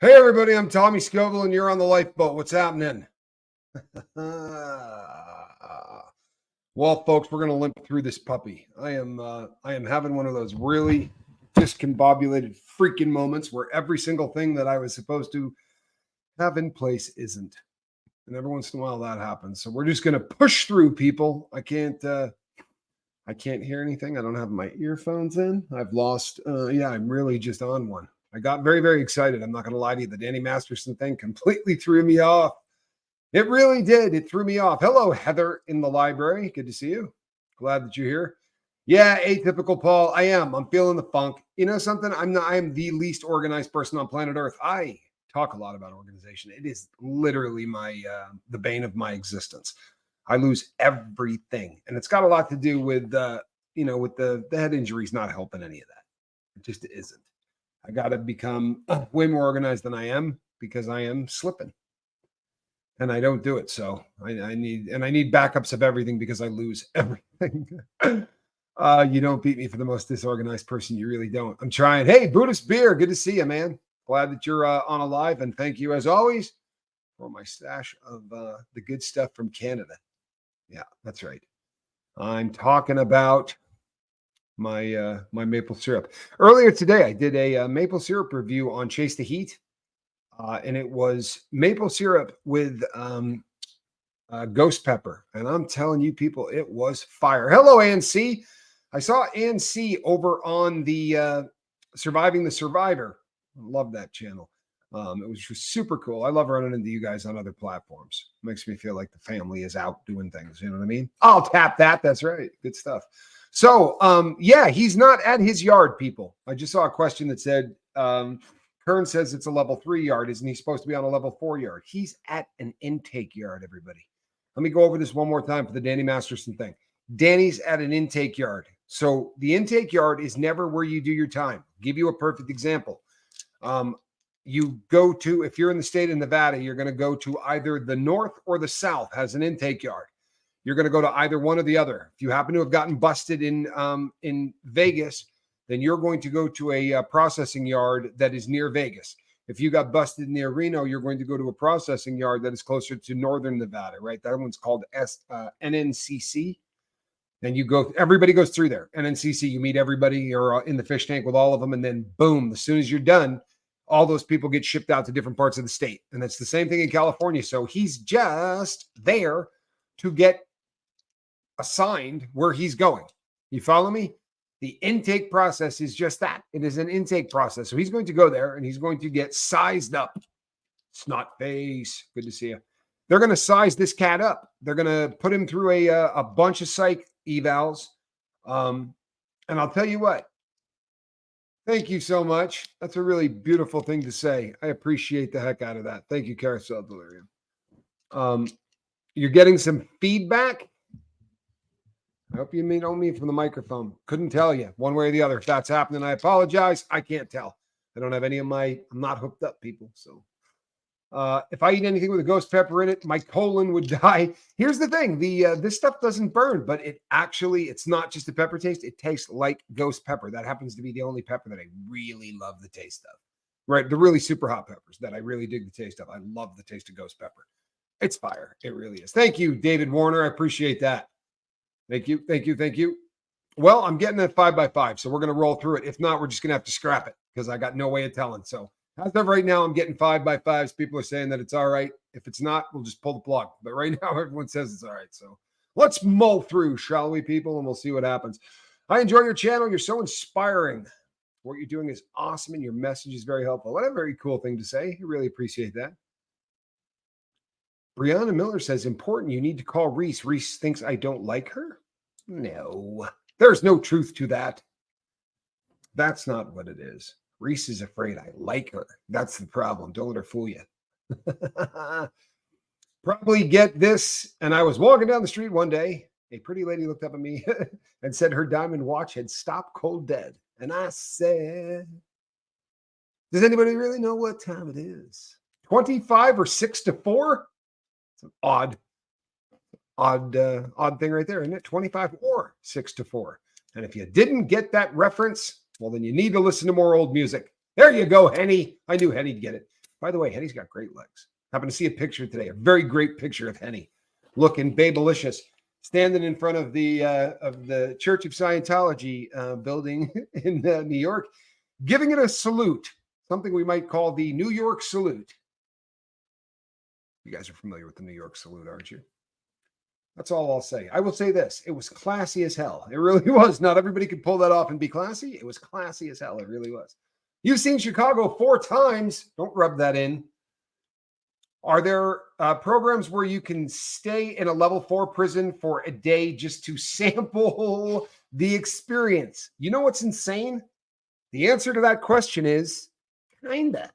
Hey, everybody, I'm Tommy Scovel, and you're on the Lifeboat. What's happening? Well, folks, we're going to limp through this puppy. I am having one of those really discombobulated freaking moments where every single thing that I was supposed to have in place isn't. And every once in a while that happens. So we're just going to push through, people. I can't hear anything. I don't have my earphones in. I've lost, I'm really just on one. I got very, very excited. I'm not going to lie to you. The Danny Masterson thing completely threw me off. It really did. It threw me off. Hello, Heather in the library. Good to see you. Glad that you're here. Yeah, atypical Paul. I am. I'm feeling the funk. You know something? I am the least organized person on planet Earth. I talk a lot about organization. It is literally the bane of my existence. I lose everything. And it's got a lot to do with, with the head injuries not helping any of that. It just isn't. I got to become way more organized than I am because I am slipping and I don't do it. So I need backups of everything because I lose everything. You don't beat me for the most disorganized person. You really don't. I'm trying. Hey, Buddhist Beer. Good to see you, man. Glad that you're on alive. And thank you as always for my stash of the good stuff from Canada. Yeah, that's right. I'm talking about my maple syrup. Earlier today, I did a maple syrup review on Chase the Heat, and it was maple syrup with ghost pepper. And I'm telling you, people, it was fire. Hello, ANC. I saw ANC over on the Surviving the Survivor. I love that channel. It was just super cool. I love running into you guys on other platforms. Makes me feel like the family is out doing things. You know what I mean? I'll tap that. That's right. Good stuff. So, he's not at his yard, people. I just saw a question that said, Kern says it's a level 3 yard. Isn't he supposed to be on a level 4 yard? He's at an intake yard, everybody. Let me go over this one more time for the Danny Masterson thing. Danny's at an intake yard. So the intake yard is never where you do your time. I'll give you a perfect example. You go to, if you're in the state of Nevada, you're going to go to either the north or the south has an intake yard. You're going to go to either one or the other. If you happen to have gotten busted in Vegas, then you're going to go to a processing yard that is near Vegas. If you got busted near Reno, you're going to go to a processing yard that is closer to northern Nevada, right? That one's called NNCC. And everybody goes through there. NNCC, you meet everybody. You're in the fish tank with all of them. And then boom, as soon as you're done, all those people get shipped out to different parts of the state. And that's the same thing in California. So he's just there to get assigned where he's going. You follow me? The intake process is just that. It is an intake process. So he's going to go there and he's going to get sized up. Snot face. Good to see you. They're going to size this cat up. They're going to put him through a bunch of psych evals. And I'll tell you what. Thank you so much. That's a really beautiful thing to say. I appreciate the heck out of that. Thank you, Carousel Delirium. You're getting some feedback. I hope you don't mean from the microphone. Couldn't tell you one way or the other. If that's happening, I apologize. I can't tell. I don't have any of I'm not hooked up, people. So if I eat anything with a ghost pepper in it, my colon would die. Here's the thing. This stuff doesn't burn, but it's not just a pepper taste. It tastes like ghost pepper. That happens to be the only pepper that I really love the taste of. Right? The really super hot peppers that I really dig the taste of. I love the taste of ghost pepper. It's fire. It really is. Thank you, David Warner. I appreciate that. Thank you. Thank you. Thank you. Well, I'm getting that 5x5, so we're going to roll through it. If not, we're just going to have to scrap it because I got no way of telling. So as of right now, I'm getting 5x5s. People are saying that it's all right. If it's not, we'll just pull the plug. But right now, everyone says it's all right. So let's mull through, shall we, people? And we'll see what happens. I enjoy your channel. You're so inspiring. What you're doing is awesome, and your message is very helpful. What a very cool thing to say. I really appreciate that. Brianna Miller says, important, you need to call Reese. Reese thinks I don't like her? No, there's no truth to that. That's not what it is. Reese is afraid I like her. That's the problem. Don't let her fool you. Probably get this. And I was walking down the street one day. A pretty lady looked up at me and said her diamond watch had stopped cold dead. And I said, does anybody really know what time it is? 25 or 6 to 4? It's an odd thing right there, isn't it? 25 or 6 to 4. And if you didn't get that reference, well, then you need to listen to more old music. There you go, Henny. I knew Henny'd get it. By the way, Henny's got great legs. Happened to see a picture today, a very great picture of Henny, looking babylicious, standing in front of the Church of Scientology building in New York, giving it a salute, something we might call the New York salute. You guys are familiar with the New York salute, aren't you? That's all I'll say. I will say this. It was classy as hell. It really was. Not everybody could pull that off and be classy. It was classy as hell. It really was. You've seen Chicago 4 times. Don't rub that in. Are there programs where you can stay in a level 4 prison for a day just to sample the experience? You know what's insane? The answer to that question is kinda.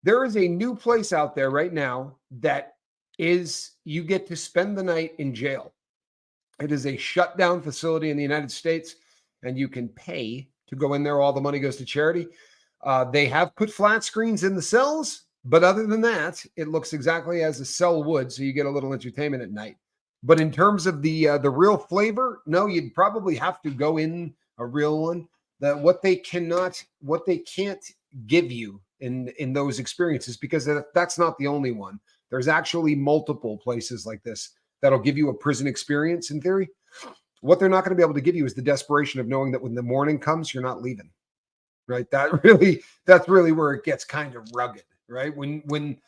There is a new place out there right now that is you get to spend the night in jail. It is a shutdown facility in the United States, and you can pay to go in there. All the money goes to charity. They have put flat screens in the cells, but other than that, it looks exactly as a cell would, so you get a little entertainment at night. But in terms of the real flavor, no, you'd probably have to go in a real one. What they can't give you in those experiences, because that's not the only one. There's actually multiple places like this that'll give you a prison experience in theory. What they're not going to be able to give you is the desperation of knowing that when the morning comes, you're not leaving, right? That's really where it gets kind of rugged, right? When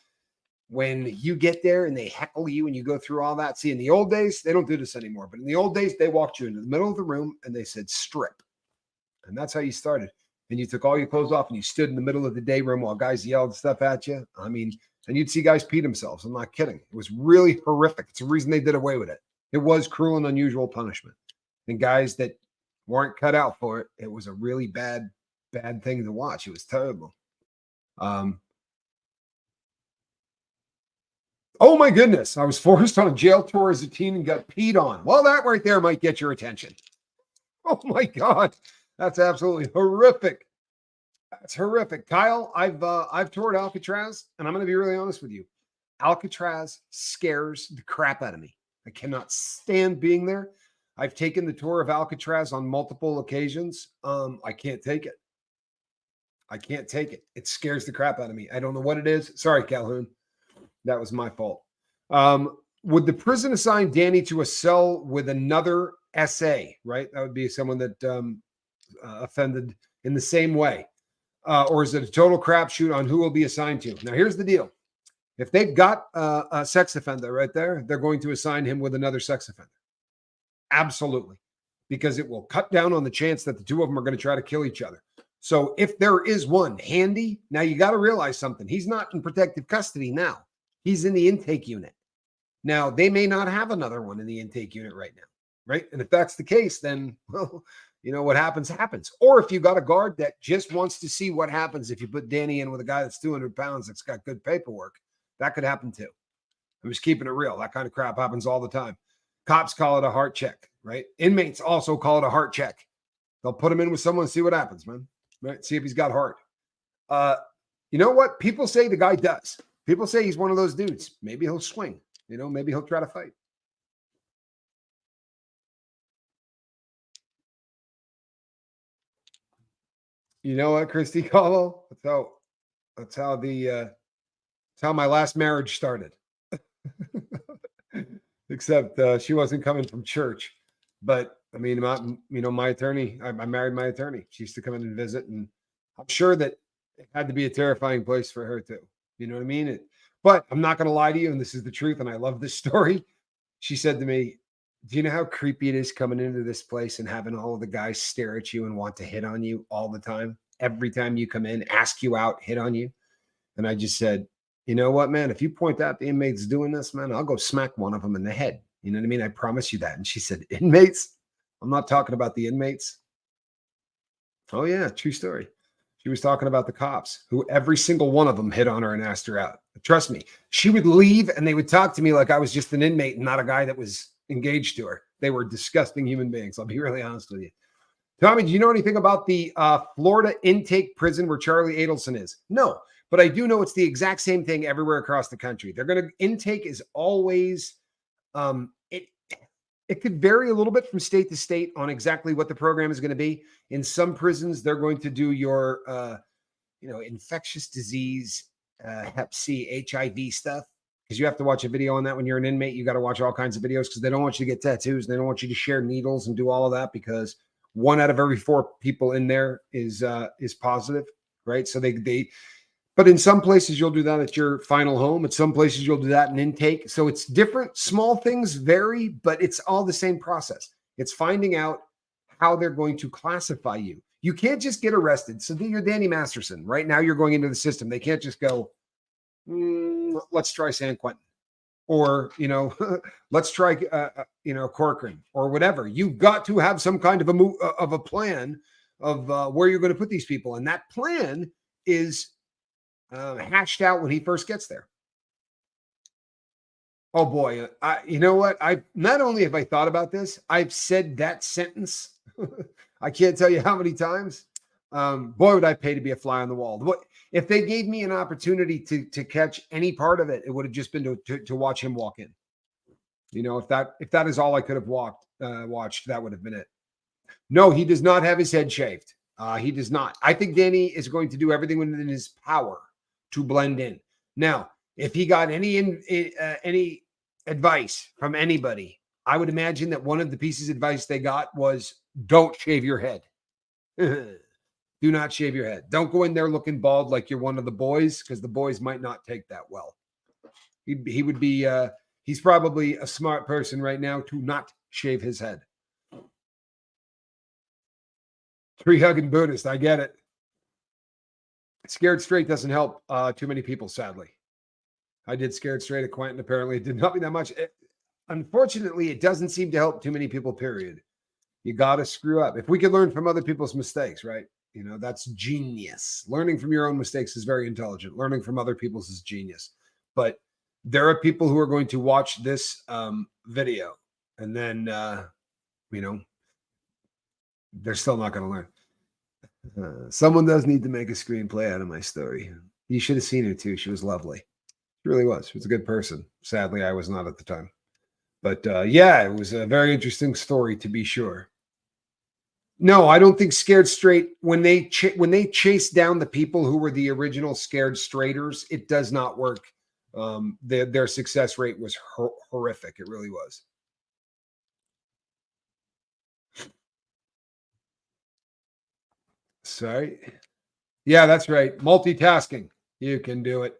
you get there and they heckle you and you go through all that. See, in the old days, they don't do this anymore, but in the old days, they walked you into the middle of the room and they said, strip. And that's how you started. And you took all your clothes off and you stood in the middle of the day room while guys yelled stuff at you. I mean, and you'd see guys pee themselves. I'm not kidding. It was really horrific. It's the reason they did away with it. It was cruel and unusual punishment. And guys that weren't cut out for it, it was a really bad thing to watch. It was terrible. Oh my goodness. I was forced on a jail tour as a teen and got peed on. Well, that right there might get your attention. Oh my God. That's absolutely horrific. That's horrific. Kyle, I've toured Alcatraz, and I'm going to be really honest with you. Alcatraz scares the crap out of me. I cannot stand being there. I've taken the tour of Alcatraz on multiple occasions. I can't take it. I can't take it. It scares the crap out of me. I don't know what it is. Sorry, Calhoun. That was my fault. Would the prison assign Danny to a cell with another SA, right? That would be someone that offended in the same way. Or is it a total crapshoot on who will be assigned to? Now, here's the deal. If they've got a sex offender right there, they're going to assign him with another sex offender. Absolutely. Because it will cut down on the chance that the two of them are going to try to kill each other. So if there is one handy, now you got to realize something. He's not in protective custody now. He's in the intake unit. Now, they may not have another one in the intake unit right now, right? And if that's the case, then, well, you know, what happens. Or if you got a guard that just wants to see what happens if you put Danny in with a guy that's 200 pounds that's got good paperwork, that could happen too. I'm just keeping it real. That kind of crap happens all the time. Cops call it a heart check, right? Inmates also call it a heart check. They'll put him in with someone and see what happens, man. Right? See if he's got heart. You know what? People say the guy does. People say he's one of those dudes. Maybe he'll swing. You know, maybe he'll try to fight. You know what, Christy Caldwell? That's how my last marriage started. Except she wasn't coming from church. But I mean, my attorney, I married my attorney. She used to come in and visit, and I'm sure that it had to be a terrifying place for her too. You know what I mean? But I'm not going to lie to you, and this is the truth, and I love this story. She said to me, do you know how creepy it is coming into this place and having all of the guys stare at you and want to hit on you all the time? Every time you come in, ask you out, hit on you. And I just said, you know what, man? If you point out the inmates doing this, man, I'll go smack one of them in the head. You know what I mean? I promise you that. And she said, inmates? I'm not talking about the inmates. Oh, yeah, true story. She was talking about the cops, who every single one of them hit on her and asked her out. Trust me, she would leave and they would talk to me like I was just an inmate and not a guy that was engaged to her. They were disgusting human beings. I'll be really honest with you. Tommy, do you know anything about the Florida intake prison where Charlie Adelson is? No, but I do know it's the exact same thing everywhere across the country. They're going to intake is always it could vary a little bit from state to state on exactly what the program is going to be. In some prisons, they're going to do your infectious disease Hep C, HIV stuff, because you have to watch a video on that when you're an inmate. You got to watch all kinds of videos because they don't want you to get tattoos. They don't want you to share needles and do all of that because 1 out of every 4 people in there is positive, right? So but in some places you'll do that at your final home. At some places you'll do that in intake. So it's different. Small things vary, but it's all the same process. It's finding out how they're going to classify you. You can't just get arrested. So you're Danny Masterson. Right now you're going into the system. They can't just go, let's try San Quentin. Or, let's try, Corcoran or whatever. You've got to have some kind of a plan of where you're going to put these people. And that plan is hashed out when he first gets there. Oh boy. You know what? Not only have I thought about this, I've said that sentence. I can't tell you how many times. Boy, would I pay to be a fly on the wall. What if they gave me an opportunity to catch any part of it? It would have just been to watch him walk in. If that is all I could have watched, that would have been it. No, he does not have his head shaved. He does not. I think Danny is going to do everything within his power to blend in. Now, if he got any advice from anybody, I would imagine that one of the pieces of advice they got was don't shave your head. Do not shave your head. Don't go in there looking bald like you're one of the boys, because the boys might not take that well. He would be, he's probably a smart person right now to not shave his head. Tree hugging Buddhist. I get it. Scared straight doesn't help too many people, sadly. I did scared straight at Quentin. Apparently it didn't help me that much. Unfortunately, it doesn't seem to help too many people, period. You got to screw up. If we could learn from other people's mistakes, right? That's genius. Learning from your own mistakes is very intelligent. Learning from other people's is genius. But there are people who are going to watch this video and then, they're still not going to learn. Someone does need to make a screenplay out of my story. You should have seen her too. She was lovely. She really was. She was a good person. Sadly, I was not at the time. But yeah, it was a very interesting story to be sure. No, I don't think scared straight, when they chase down the people who were the original scared straighters, it does not work. Their success rate was horrific. It really was. Sorry. Yeah, that's right. Multitasking. You can do it.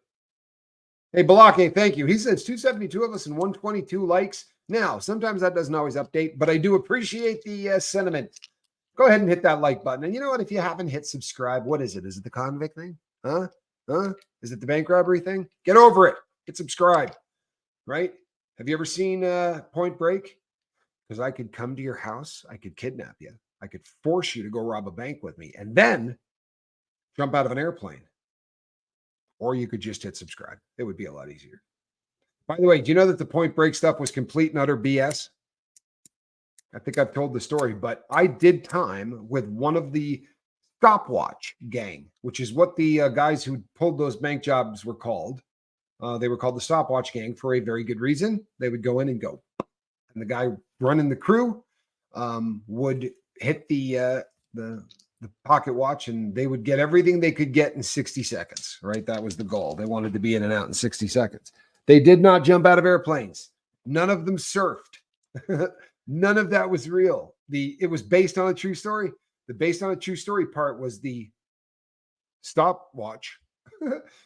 Hey, Balake, thank you. He says 272 of us and 122 likes. Now, sometimes that doesn't always update, but I do appreciate the sentiment. Go ahead and hit that like button. And you know what? If you haven't hit subscribe, what is it? Is it the convict thing? Huh? Is it the bank robbery thing? Get over it. Hit subscribe. Right? Have you ever seen Point Break? Because I could come to your house. I could kidnap you. I could force you to go rob a bank with me and then jump out of an airplane. Or you could just hit subscribe. It would be a lot easier. By the way, do you know that the Point Break stuff was complete and utter BS? I think I've told the story, but I did time with one of the stopwatch gang, which is what the guys who pulled those bank jobs were called. They were called the stopwatch gang for a very good reason. They would go in and go. And the guy running the crew would hit the pocket watch, and they would get everything they could get in 60 seconds, right? That was the goal. They wanted to be in and out in 60 seconds. They did not jump out of airplanes. None of them surfed. None of that was real. It was based on a true story. The based on a true story part was the stopwatch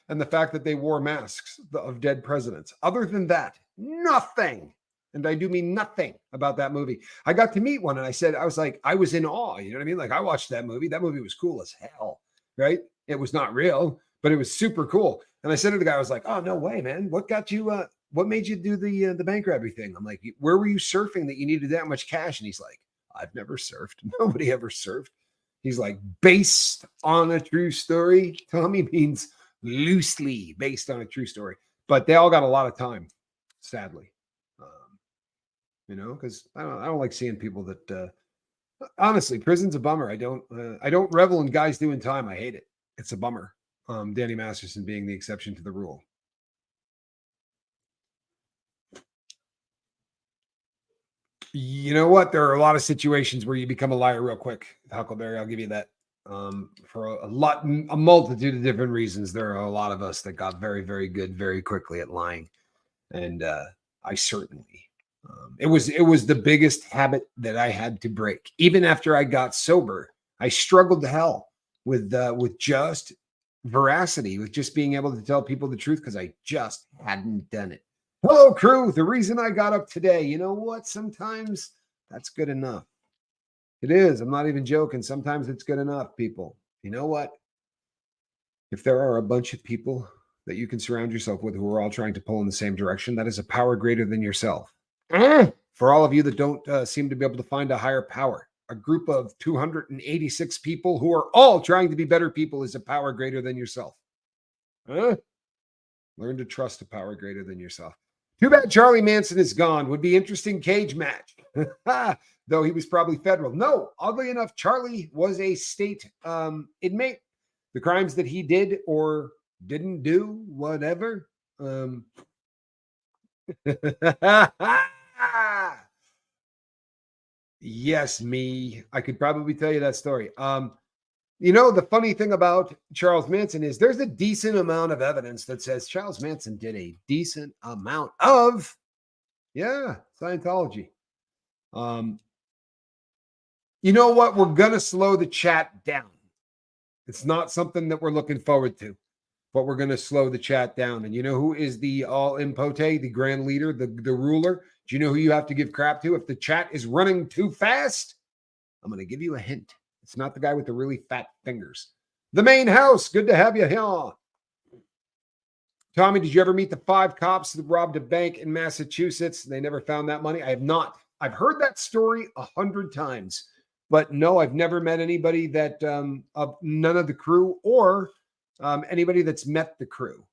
and the fact that they wore masks of dead presidents. Other than that, nothing. And I do mean nothing about that movie. I got to meet one and I was in awe. You know what I mean? Like, I watched that movie. That movie was cool as hell, right? It was not real, but it was super cool. And I said to the guy, I was like, oh, no way, man. What got you, what made you do the bank robbery thing? I'm like, where were you surfing that you needed that much cash? And he's like, I've never surfed. Nobody ever surfed. He's like, based on a true story. Tommy means loosely based on a true story. But they all got a lot of time, sadly. Because I don't like seeing people that honestly, prison's a bummer. I don't revel in guys doing time. I hate it. It's a bummer. Danny Masterson being the exception to the rule. You know what? There are a lot of situations where you become a liar real quick, Huckleberry. I'll give you that. For a multitude of different reasons. There are a lot of us that got very, very good very quickly at lying. And I certainly, it was the biggest habit that I had to break. Even after I got sober, I struggled to hell with just veracity, with just being able to tell people the truth because I just hadn't done it. Hello, crew. The reason I got up today, you know what? Sometimes that's good enough. It is. I'm not even joking. Sometimes it's good enough, people. You know what? If there are a bunch of people that you can surround yourself with who are all trying to pull in the same direction, that is a power greater than yourself. For all of you that don't seem to be able to find a higher power, a group of 286 people who are all trying to be better people is a power greater than yourself. Learn to trust a power greater than yourself. Too bad Charlie Manson is gone. Would be interesting cage match. Though he was probably federal. No, oddly enough, Charlie was a state inmate. The crimes that he did or didn't do, whatever. Yes, me. I could probably tell you that story. The funny thing about Charles Manson is there's a decent amount of evidence that says Charles Manson did a decent amount of, Scientology. You know what? We're going to slow the chat down. It's not something that we're looking forward to, but we're going to slow the chat down. And you know who is the all-impote, the grand leader, the ruler? Do you know who you have to give crap to? If the chat is running too fast, I'm going to give you a hint. It's not the guy with the really fat fingers. The main house. Good to have you here. Tommy, did you ever meet the 5 cops that robbed a bank in Massachusetts? They never found that money. I have not. I've heard that story 100 times. But no, I've never met anybody that none of the crew or anybody that's met the crew.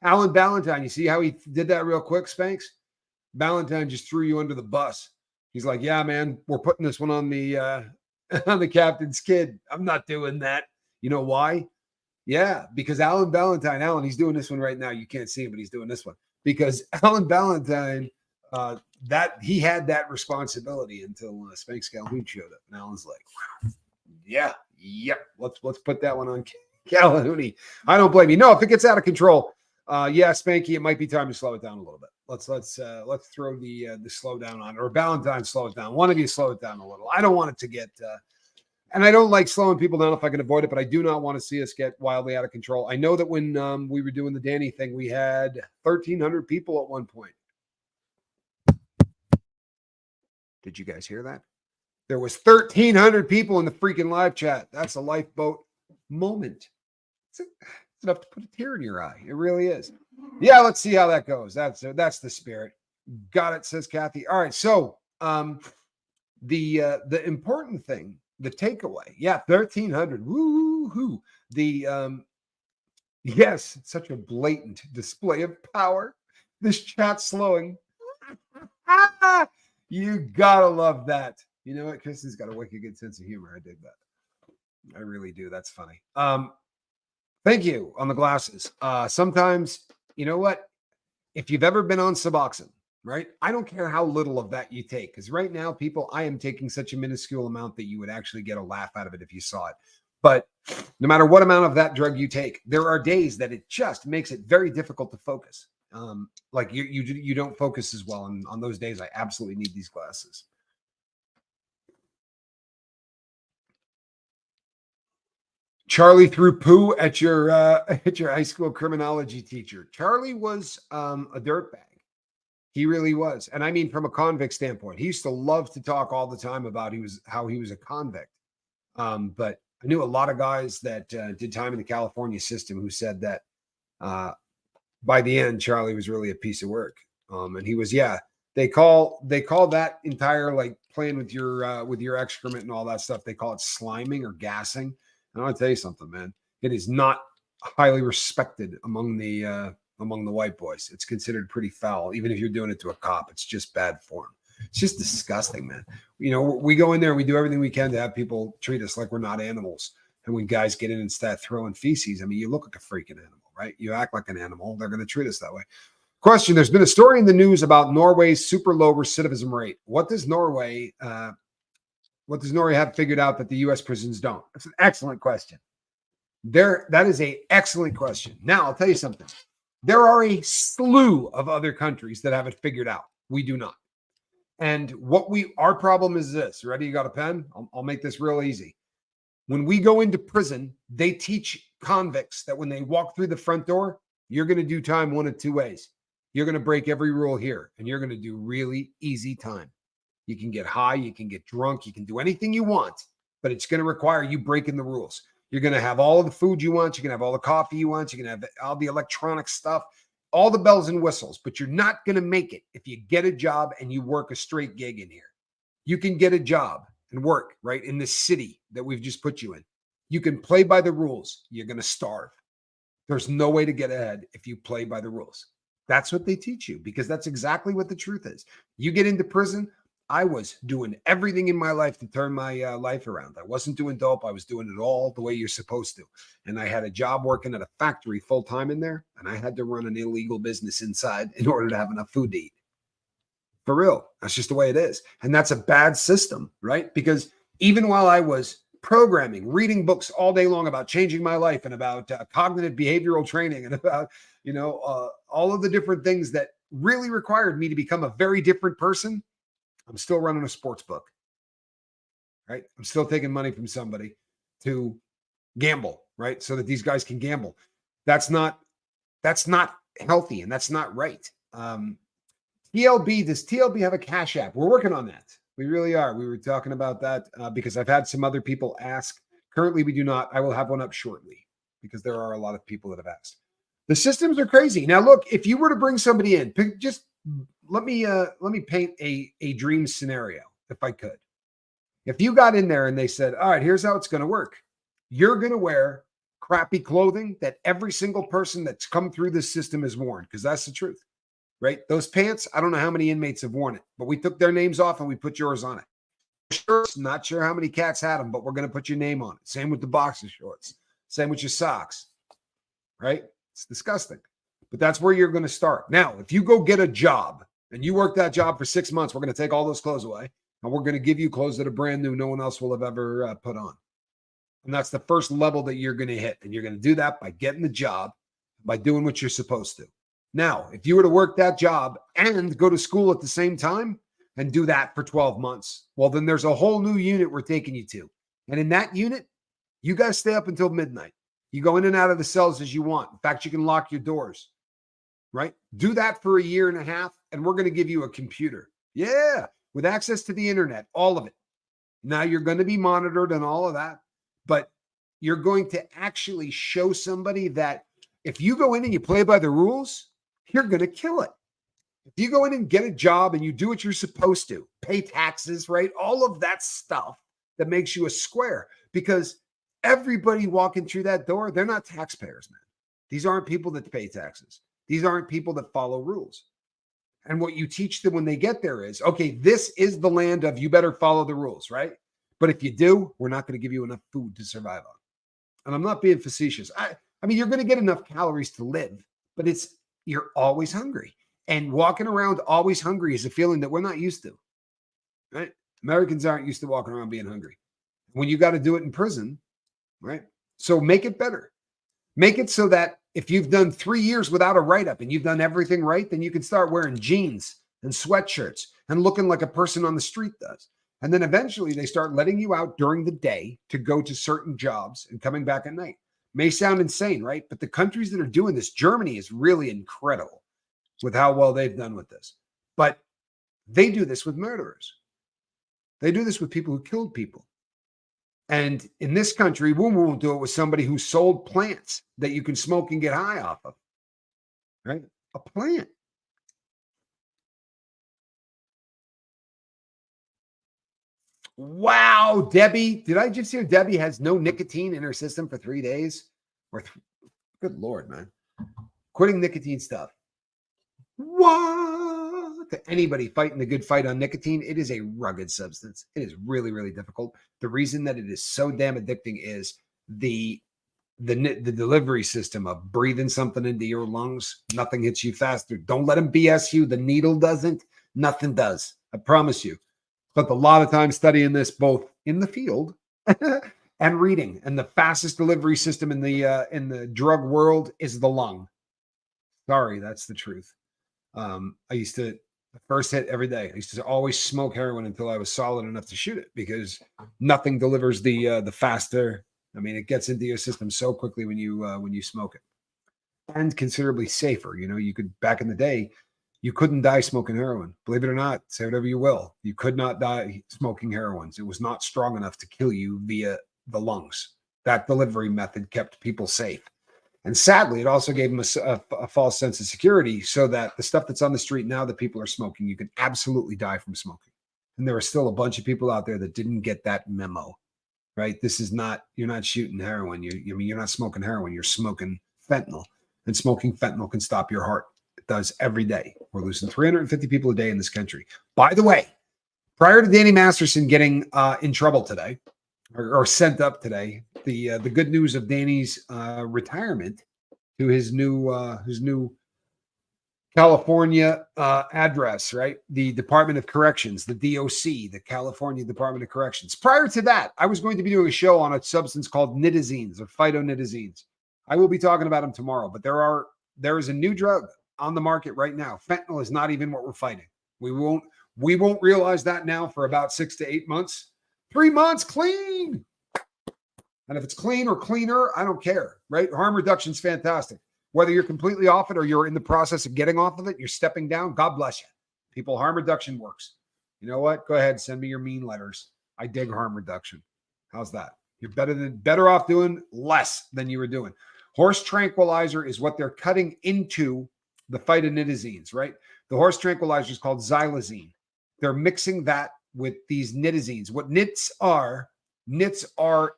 Alan Ballantyne, you see how he did that real quick, Spanx? Ballantyne just threw you under the bus. He's like, yeah, man, we're putting this one on the on the captain's kid. I'm not doing that. You know why? Yeah, because Alan Ballantyne, he's doing this one right now. You can't see him, but he's doing this one. Because Alan Ballantyne, that he had that responsibility until Spanx Calhoun showed up. And Alan's like, yep. Let's put that one on Calhoun. I don't blame you. No, if it gets out of control, Spanky, it might be time to slow it down a little bit. Let's throw the slowdown on, or Ballantyne slow it down. One of you slow it down a little. I don't want it to get, and I don't like slowing people down if I can avoid it, but I do not want to see us get wildly out of control. I know that when we were doing the Danny thing, we had 1,300 people at one point. Did you guys hear that? There was 1,300 people in the freaking live chat. That's a lifeboat moment. It's enough to put a tear in your eye. It really is. Yeah, let's see how that goes. That's the spirit. Got it, says Kathy. All right, so the important thing, the takeaway, 1,300. Woo-hoo. Yes, such a blatant display of power. This chat's slowing. You gotta love that. You know what? Kristen's got a wicked good sense of humor. I dig that. I really do. That's funny. Thank you on the glasses. Sometimes, you know what? If you've ever been on Suboxone, right? I don't care how little of that you take, because right now, people, I am taking such a minuscule amount that you would actually get a laugh out of it if you saw it. But no matter what amount of that drug you take, there are days that it just makes it very difficult to focus. Like you don't focus as well. And on those days, I absolutely need these glasses. Charlie threw poo at your high school criminology teacher. Charlie was a dirtbag. He really was. And I mean, from a convict standpoint, he used to love to talk all the time about how he was a convict. But I knew a lot of guys that did time in the California system who said that by the end, Charlie was really a piece of work. And he was, they call that entire, like, playing with your excrement and all that stuff, they call it sliming or gassing. And I'll tell you something, man, it is not highly respected among the white boys. It's considered pretty foul. Even if you're doing it to a cop, it's just bad form. It's just disgusting, man. You know, we go in there and we do everything we can to have people treat us like we're not animals. And when guys get in and start throwing feces, I mean, you look like a freaking animal, right? You act like an animal. They're going to treat us that way. Question, there's been a story in the news about Norway's super low recidivism rate. What does Norway What does Nori have figured out that the U.S. prisons don't? That's an excellent question. That is an excellent question. Now, I'll tell you something. There are a slew of other countries that have it figured out. We do not. And our problem is this. Ready? You got a pen? I'll make this real easy. When we go into prison, they teach convicts that when they walk through the front door, you're going to do time one of two ways. You're going to break every rule here, and you're going to do really easy time. You can get high, you can get drunk, you can do anything you want, but it's going to require you breaking the rules. You're going to have all of the food you want. You can have all the coffee you want. You can have all the electronic stuff, all the bells and whistles, but you're not going to make it if you get a job and you work a straight gig in here. You can get a job and work right in the city that we've just put you in. You can play by the rules. You're going to starve. There's no way to get ahead if you play by the rules. That's what they teach you, because that's exactly what the truth is. You get into prison. I was doing everything in my life to turn my life around. I wasn't doing dope. I was doing it all the way you're supposed to. And I had a job working at a factory full time in there. And I had to run an illegal business inside in order to have enough food to eat. For real. That's just the way it is. And that's a bad system, right? Because even while I was programming, reading books all day long about changing my life and about cognitive behavioral training and about, all of the different things that really required me to become a very different person, I'm still running a sports book, right? I'm still taking money from somebody to gamble, right? So that these guys can gamble. That's not healthy, and that's not right. TLB, does TLB have a Cash App? We're working on that. We really are. We were talking about that because I've had some other people ask. Currently, we do not. I will have one up shortly because there are a lot of people that have asked. The systems are crazy. Now, look, if you were to bring somebody in, just let me paint a dream scenario, if I could. If you got in there and they said, all right, here's how it's going to work. You're going to wear crappy clothing that every single person that's come through this system has worn, because that's the truth, right? Those pants, I don't know how many inmates have worn it, but we took their names off and we put yours on it. Shirts, not sure how many cats had them, but we're going to put your name on it. Same with the boxer shorts. Same with your socks, right? It's disgusting. But that's where you're going to start. Now, if you go get a job and you work that job for 6 months, we're going to take all those clothes away and we're going to give you clothes that are brand new. No one else will have ever put on. And that's the first level that you're going to hit. And you're going to do that by getting the job, by doing what you're supposed to. Now, if you were to work that job and go to school at the same time and do that for 12 months, well, then there's a whole new unit we're taking you to. And in that unit, you guys stay up until midnight. You go in and out of the cells as you want. In fact, you can lock your doors, right? Do that for a year and a half, and we're going to give you a computer. Yeah, with access to the internet, all of it. Now you're going to be monitored and all of that, but you're going to actually show somebody that if you go in and you play by the rules, you're going to kill it. If you go in and get a job and you do what you're supposed to, pay taxes, right? All of that stuff that makes you a square, because everybody walking through that door, they're not taxpayers, man. These aren't people that pay taxes. These aren't people that follow rules. And what you teach them when they get there is, okay, this is the land of you better follow the rules, right? But if you do, we're not going to give you enough food to survive on. And I'm not being facetious. I mean, you're going to get enough calories to live, but you're always hungry. And walking around always hungry is a feeling that we're not used to, right? Americans aren't used to walking around being hungry. When you got to do it in prison, right? So make it better. Make it so that if you've done 3 years without a write-up and you've done everything right, then you can start wearing jeans and sweatshirts and looking like a person on the street does. And then eventually they start letting you out during the day to go to certain jobs and coming back at night. May sound insane, right? But the countries that are doing this, Germany is really incredible with how well they've done with this. But they do this with murderers. They do this with people who killed people. And in this country, we won't do it with somebody who sold plants that you can smoke and get high off of, right? A plant. Wow, Debbie. Did I just hear Debbie has no nicotine in her system for 3 days? Good Lord, man. Quitting nicotine stuff. What? To anybody fighting the good fight on nicotine, it is a rugged substance. It is really, really difficult. The reason that it is so damn addicting is the delivery system of breathing something into your lungs. Nothing hits you faster. Don't let them BS you. The needle doesn't. Nothing does. I promise you. Spent a lot of time studying this, both in the field and reading. And the fastest delivery system in the drug world is the lung. Sorry, that's the truth. I used to the first hit every day. I used to always smoke heroin until I was solid enough to shoot it, because nothing delivers the faster. I mean, it gets into your system so quickly when you smoke it, and considerably safer. You know, you could, back in the day, you couldn't die smoking heroin. Believe it or not, say whatever you will. You could not die smoking heroin. It was not strong enough to kill you via the lungs. That delivery method kept people safe. And sadly, it also gave them a false sense of security, so that the stuff that's on the street now that people are smoking, you can absolutely die from smoking. And there are still a bunch of people out there that didn't get that memo, right? This is not, you're not shooting heroin. You're not smoking heroin. You're smoking fentanyl. And smoking fentanyl can stop your heart. It does every day. We're losing 350 people a day in this country. By the way, prior to Danny Masterson getting in trouble today, or sent up today, the good news of Danny's retirement to his new California address, right? The Department of Corrections, the DOC, the California Department of Corrections. Prior to that, I was going to be doing a show on a substance called nitazines or phytonitazines. I will be talking about them tomorrow, but there is a new drug on the market right now. Fentanyl is not even what we're fighting. We won't realize that now for about 6 to 8 months. 3 months clean. And if it's clean or cleaner, I don't care, right? Harm reduction is fantastic. Whether you're completely off it or you're in the process of getting off of it, you're stepping down, God bless you. People, harm reduction works. You know what? Go ahead, send me your mean letters. I dig harm reduction. How's that? You're better off doing less than you were doing. Horse tranquilizer is what they're cutting into the phytonitazines, right? The horse tranquilizer is called xylazine. They're mixing that with these nitazines. What nits are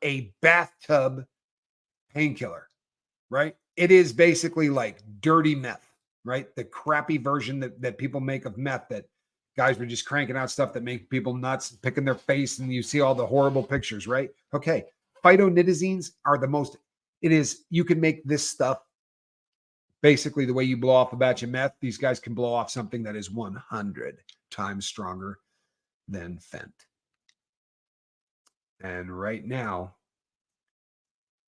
a bathtub painkiller, right? It is basically like dirty meth, right? The crappy version that people make of meth, that guys were just cranking out stuff that make people nuts, picking their face, and you see all the horrible pictures, right? Okay. Phytonitazines are you can make this stuff basically the way you blow off a batch of meth. These guys can blow off something that is 100 times stronger than Fent. And right now,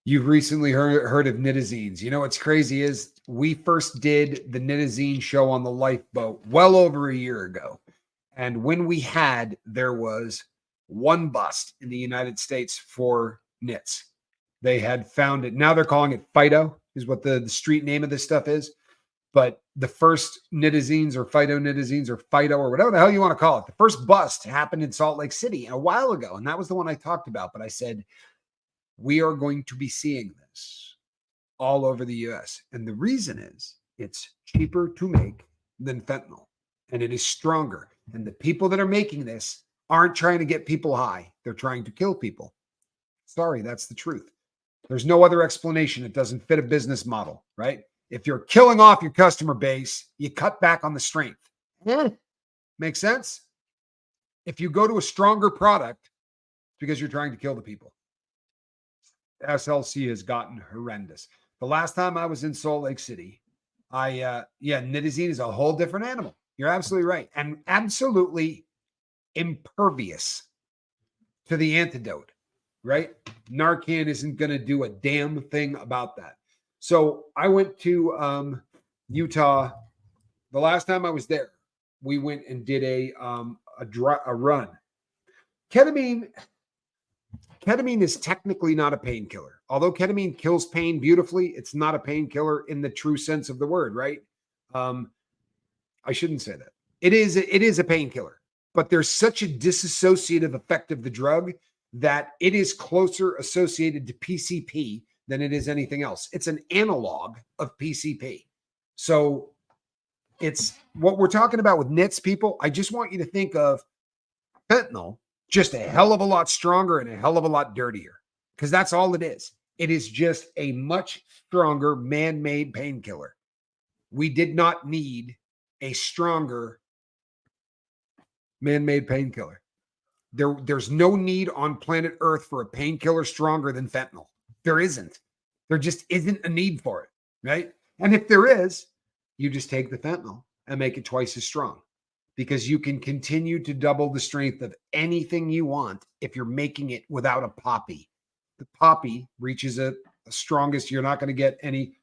you've recently heard of nitazines. You know what's crazy is we first did the nitazine show on the Lifeboat well over a year ago. And when we had, there was one bust in the United States for nits. They had found it. Now they're calling it phyto, is what the street name of this stuff is. But the first nitazines or phytonitazines or phyto or whatever the hell you want to call it, the first bust happened in Salt Lake City a while ago. And that was the one I talked about. But I said, we are going to be seeing this all over the US. And the reason is it's cheaper to make than fentanyl, and it is stronger. And the people that are making this aren't trying to get people high. They're trying to kill people. Sorry, that's the truth. There's no other explanation. It doesn't fit a business model, right? If you're killing off your customer base, you cut back on the strength. Make sense? If you go to a stronger product, it's because you're trying to kill the people. SLC has gotten horrendous. The last time I was in Salt Lake City, nitazine is a whole different animal. You're absolutely right. And absolutely impervious to the antidote, right? Narcan isn't going to do a damn thing about that. So I went to Utah. The last time I was there, we went and did a run. Ketamine is technically not a painkiller. Although ketamine kills pain beautifully, it's not a painkiller in the true sense of the word, right? I shouldn't say that. It is a painkiller, but there's such a disassociative effect of the drug that it is closer associated to PCP than it is anything else. It's an analog of PCP. So it's what we're talking about with nits, people. I just want you to think of fentanyl, just a hell of a lot stronger and a hell of a lot dirtier, because that's all it is. It is just a much stronger man-made painkiller. We did not need a stronger man-made painkiller. There's no need on planet Earth for a painkiller stronger than fentanyl. There isn't. There just isn't a need for it, right? And if there is, you just take the fentanyl and make it twice as strong. because you can continue to double the strength of anything you want if you're making it without a poppy. The poppy reaches a strongest. You're not going to get any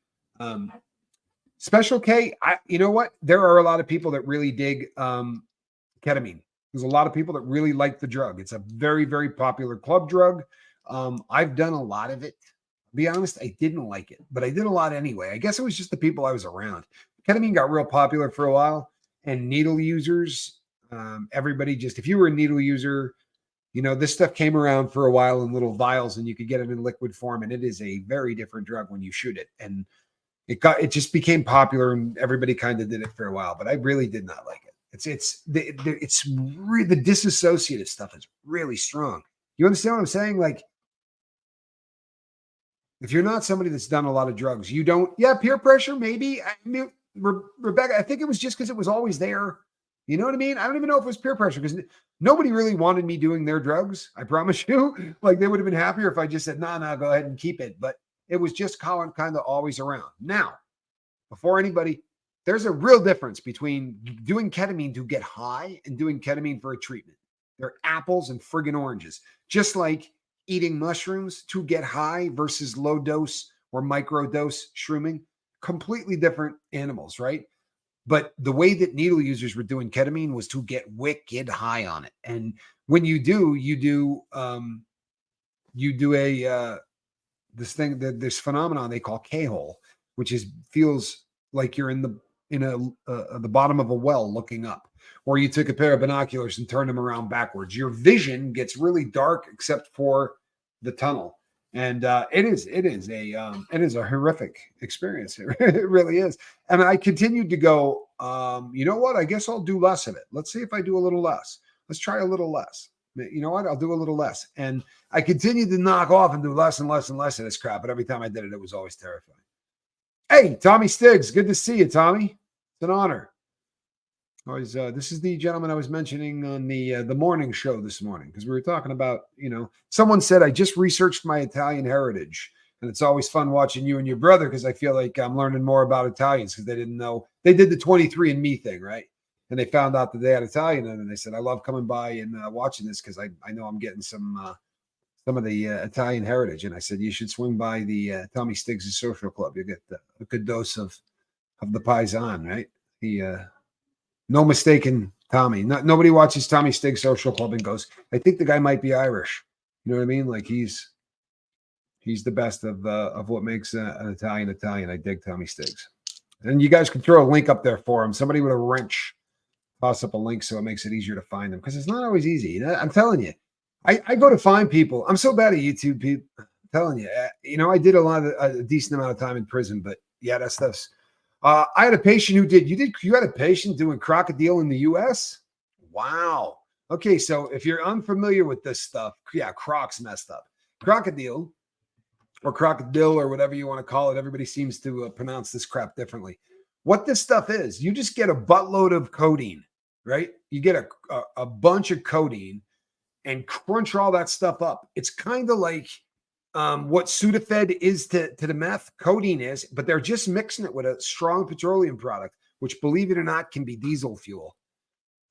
Special K. You know what? There are a lot of people that really dig ketamine. There's a lot of people that really like the drug. It's a very, very popular club drug. I've done a lot of it. To be honest, I didn't like it, but I did a lot anyway. I guess it was just the people I was around. Ketamine got real popular for a while, and needle users, everybody just, if you were a needle user, you know, this stuff came around for a while in little vials, and you could get it in liquid form, and it is a very different drug when you shoot it. And it just became popular, and everybody kind of did it for a while, but I really did not like it. The disassociative stuff is really strong. You understand what I'm saying? Like, if you're not somebody that's done a lot of drugs, you don't, peer pressure, maybe. I mean, Rebecca, I think it was just because it was always there. You know what I mean? I don't even know if it was peer pressure, because nobody really wanted me doing their drugs. I promise you. Like, they would have been happier if I just said, nah, go ahead and keep it. But it was just kind of always around. Now, before anybody, there's a real difference between doing ketamine to get high and doing ketamine for a treatment. They're apples and friggin' oranges. Just like eating mushrooms to get high versus low dose or micro dose shrooming. Completely different animals, right? But the way that needle users were doing ketamine was to get wicked high on it. And when you do this phenomenon they call K-hole, which feels like you're in the bottom of a well looking up, or you took a pair of binoculars and turned them around backwards. Your vision gets really dark except for the tunnel. And it is a horrific experience. It really is. And I continued to go, you know what? I guess I'll do less of it. Let's see if I do a little less. Let's try a little less. You know what? I'll do a little less. And I continued to knock off and do less and less and less of this crap. But every time I did it, it was always terrifying. Hey, Tommy Stigs. Good to see you, Tommy. It's an honor. This is the gentleman I was mentioning on the morning show this morning, because we were talking about, someone said, I just researched my Italian heritage, and it's always fun watching you and your brother, because I feel like I'm learning more about Italians, because they didn't know. They did the 23andMe thing, right? And they found out that they had Italian, and they said, I love coming by and watching this, because I know I'm getting some of the Italian heritage. And I said, you should swing by the Tommy Stiggs' social club. You get a good dose of the Paisan, right? No mistaken Tommy. Nobody watches Tommy Stiggs Social Club and goes, I think the guy might be Irish. You know what I mean? Like, he's the best of what makes an Italian. I dig Tommy Stiggs. And you guys can throw a link up there for him. Somebody with a wrench, toss up a link so it makes it easier to find them, because it's not always easy. I'm telling you. I go to find people. I'm so bad at YouTube, people. I'm telling you. I did a decent amount of time in prison, but yeah, that stuff's. I had a patient who you had a patient doing crocodile in the US? Wow. Okay, so if you're unfamiliar with this stuff, Croc's messed up. Crocodile or whatever you want to call it, everybody seems to pronounce this crap differently. What this stuff is, you just get a buttload of codeine, right? You get a bunch of codeine and crunch all that stuff up. It's kind of like what Sudafed is to the meth, codeine is, but they're just mixing it with a strong petroleum product, which, believe it or not, can be diesel fuel.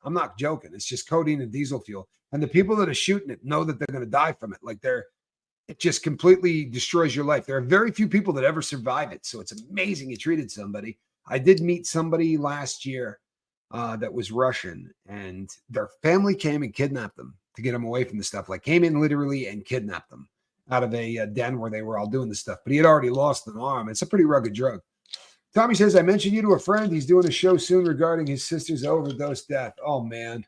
I'm not joking. It's just codeine and diesel fuel. And the people that are shooting it know that they're going to die from it. Like, it just completely destroys your life. There are very few people that ever survive it. So it's amazing you treated somebody. I did meet somebody last year that was Russian, and their family came and kidnapped them to get them away from the stuff. Like, came in literally and kidnapped them out of a den where they were all doing this stuff. But he had already lost an arm. It's a pretty rugged drug. Tommy says, I mentioned you to a friend. He's doing a show soon regarding his sister's overdose death. Oh, man.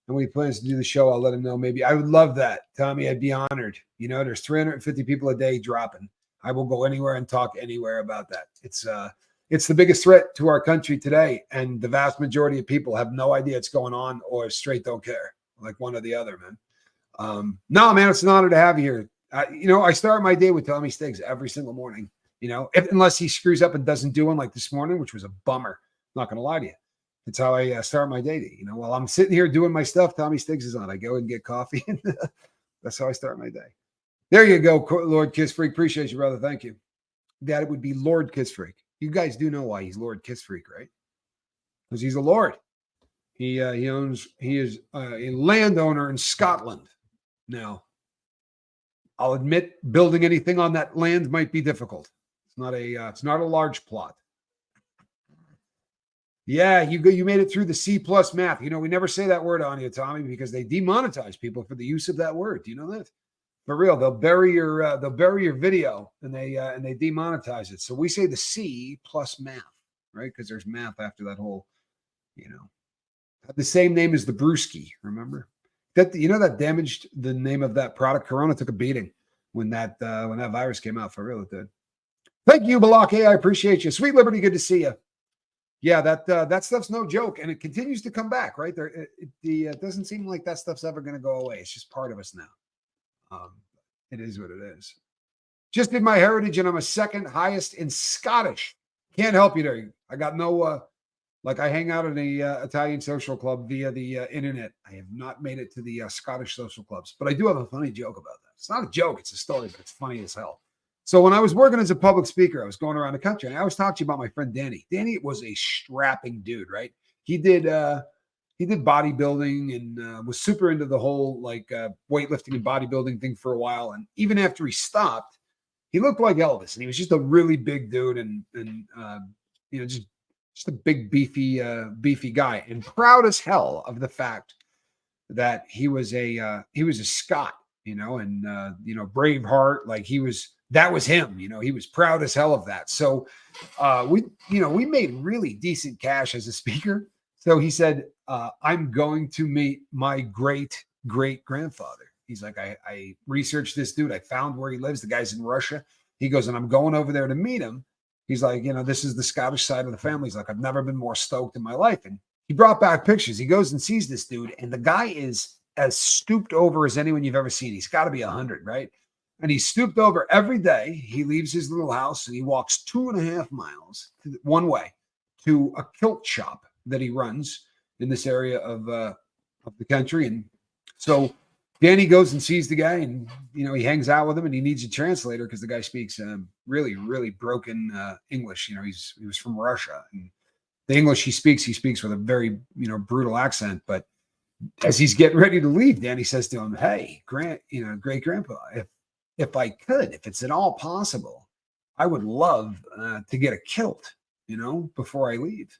And when he plans to do the show, I'll let him know. Maybe I would love that, Tommy. I'd be honored. There's 350 people a day dropping. I will go anywhere and talk anywhere about that. It's the biggest threat to our country today. And the vast majority of people have no idea it's going on, or straight don't care, like one or the other, man. No, man, it's an honor to have you here. I start my day with Tommy Stiggs every single morning, unless he screws up and doesn't do one like this morning, which was a bummer. I'm not going to lie to you. It's how I start my day. While I'm sitting here doing my stuff, Tommy Stiggs is on. I go and get coffee, and that's how I start my day. There you go, Lord Kiss Freak. Appreciate you, brother. Thank you. That it would be Lord Kiss Freak. You guys do know why he's Lord Kiss Freak, right? Because he's a Lord. He is a landowner in Scotland. Now, I'll admit building anything on that land might be difficult. It's not a large plot. Yeah, you made it through the C plus math. We never say that word on you, Tommy, because they demonetize people for the use of that word. Do you know that? For real, they'll bury your video and they demonetize it. So we say the C plus math, right? Because there's math after that whole, had the same name as the brewski. Remember that? That damaged the name of that product. Corona took a beating when that virus came out. For real, it did. Thank you, Balake. I appreciate you. Sweet Liberty, good to see you. Yeah, that stuff's no joke, and it continues to come back. Right there, it doesn't seem like that stuff's ever going to go away. It's just part of us now. It is what it is. Just did my heritage, and I'm a second highest in Scottish. Can't help you there. I got no. I hang out in a Italian social club via the internet. I have not made it to the Scottish social clubs, but I do have a funny joke about that. It's not a joke; it's a story, but it's funny as hell. So when I was working as a public speaker, I was going around the country, and I always talked to you about my friend Danny. Danny was a strapping dude, right? He did bodybuilding and was super into the whole weightlifting and bodybuilding thing for a while. And even after he stopped, he looked like Elvis, and he was just a really big dude and just a big beefy guy, and proud as hell of the fact that he was a Scot, and Braveheart, that was him, he was proud as hell of that. So we made really decent cash as a speaker. So he said, I'm going to meet my great grandfather. He's like, I researched this dude. I found where he lives. The guy's in Russia. He goes, and I'm going over there to meet him. He's like, this is the Scottish side of the family. He's like, I've never been more stoked in my life. And he brought back pictures. He goes and sees this dude, and the guy is as stooped over as anyone you've ever seen. He's got to be 100, right? And he's stooped over every day. He leaves his little house and he walks 2.5 miles one way to a kilt shop that he runs in this area of the country. And so Danny goes and sees the guy, and he hangs out with him, and he needs a translator because the guy speaks really, really broken English. He was from Russia, and the English he speaks with a very brutal accent. But as he's getting ready to leave, Danny says to him, "Hey, great grandpa, if I could, if it's at all possible, I would love to get a kilt, before I leave."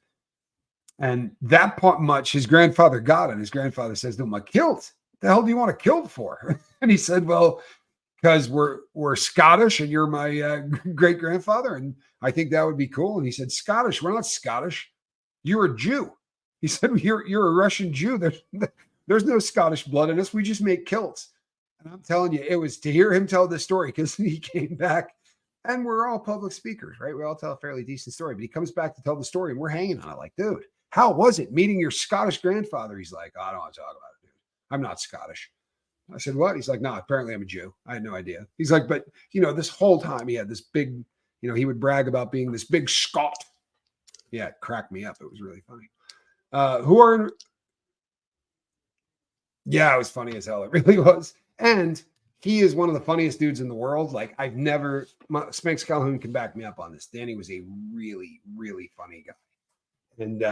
And that part much his grandfather got, and his grandfather says to him, "A kilt? The hell do you want a kilt for?" And he said, "Well, because we're Scottish, and you're my great grandfather, and I think that would be cool." And he said, "Scottish? We're not Scottish. You're a Jew." He said, "You're a Russian Jew. There's no Scottish blood in us. We just make kilts." And I'm telling you, it was to hear him tell this story, because he came back, and we're all public speakers, right? We all tell a fairly decent story, but he comes back to tell the story, and we're hanging on it like, dude, how was it meeting your Scottish grandfather? He's like, "Oh, I don't want to talk about it, dude. I'm not Scottish." I said, "What?" He's like, "No, apparently I'm a Jew. I had no idea." He's like, "But, this whole time he had this big, he would brag about being this big Scot." Yeah, it cracked me up. It was really funny. Yeah, it was funny as hell. It really was. And he is one of the funniest dudes in the world. Spanx Calhoun can back me up on this. Danny was a really, really funny guy. And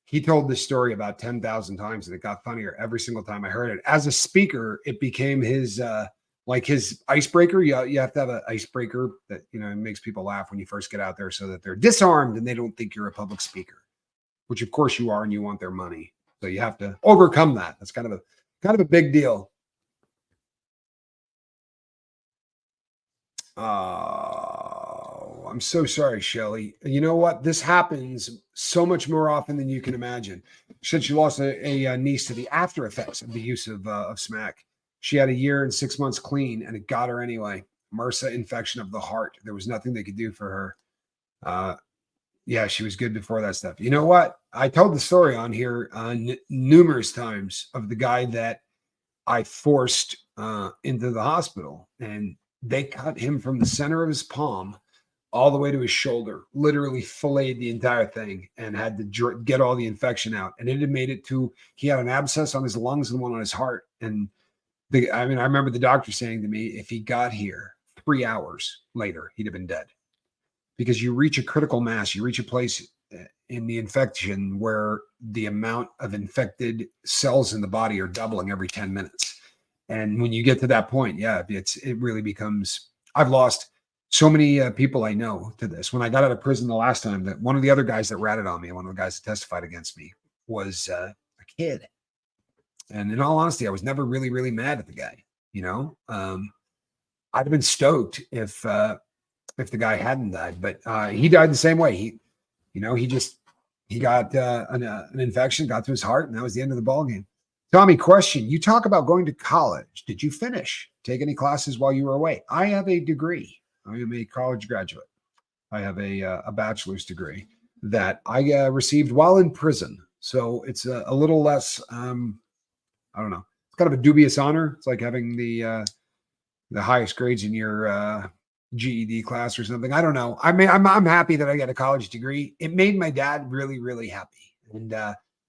he told this story about 10,000 times, and it got funnier every single time I heard it. As a speaker, it became his his icebreaker. You have to have an icebreaker that makes people laugh when you first get out there, so that they're disarmed and they don't think you're a public speaker, which of course you are, and you want their money. So you have to overcome that. That's kind of a big deal. I'm so sorry, Shelly. You know what? This happens so much more often than you can imagine. She lost a niece to the after effects of the use of smack. She had 1 year and 6 months clean, and it got her anyway. MRSA infection of the heart. There was nothing they could do for her. Yeah, she was good before that stuff. You know what? I told the story on here numerous times of the guy that I forced into the hospital, and they cut him from the center of his palm all the way to his shoulder, literally filleted the entire thing, and had to get all the infection out. And it had made it to, he had an abscess on his lungs and one on his heart. And I remember the doctor saying to me, if he got here 3 hours later, he'd have been dead. Because you reach a critical mass, you reach a place in the infection where the amount of infected cells in the body are doubling every 10 minutes. And when you get to that point, yeah, it really becomes, I've lost so many people I know to this. When I got out of prison the last time, that one of the other guys that ratted on me, one of the guys that testified against me, was a kid. And in all honesty, I was never really, really mad at the guy. I'd have been stoked if the guy hadn't died, but he died the same way. He got an infection, got to his heart, and that was the end of the ballgame. Tommy, question: you talk about going to college. Did you finish? Take any classes while you were away? I have a degree. I am a college graduate. I have a bachelor's degree that I received while in prison. So it's a little less, I don't know. It's kind of a dubious honor. It's like having the highest grades in your GED class or something. I don't know. I mean, I'm happy that I got a college degree. It made my dad really, really happy. And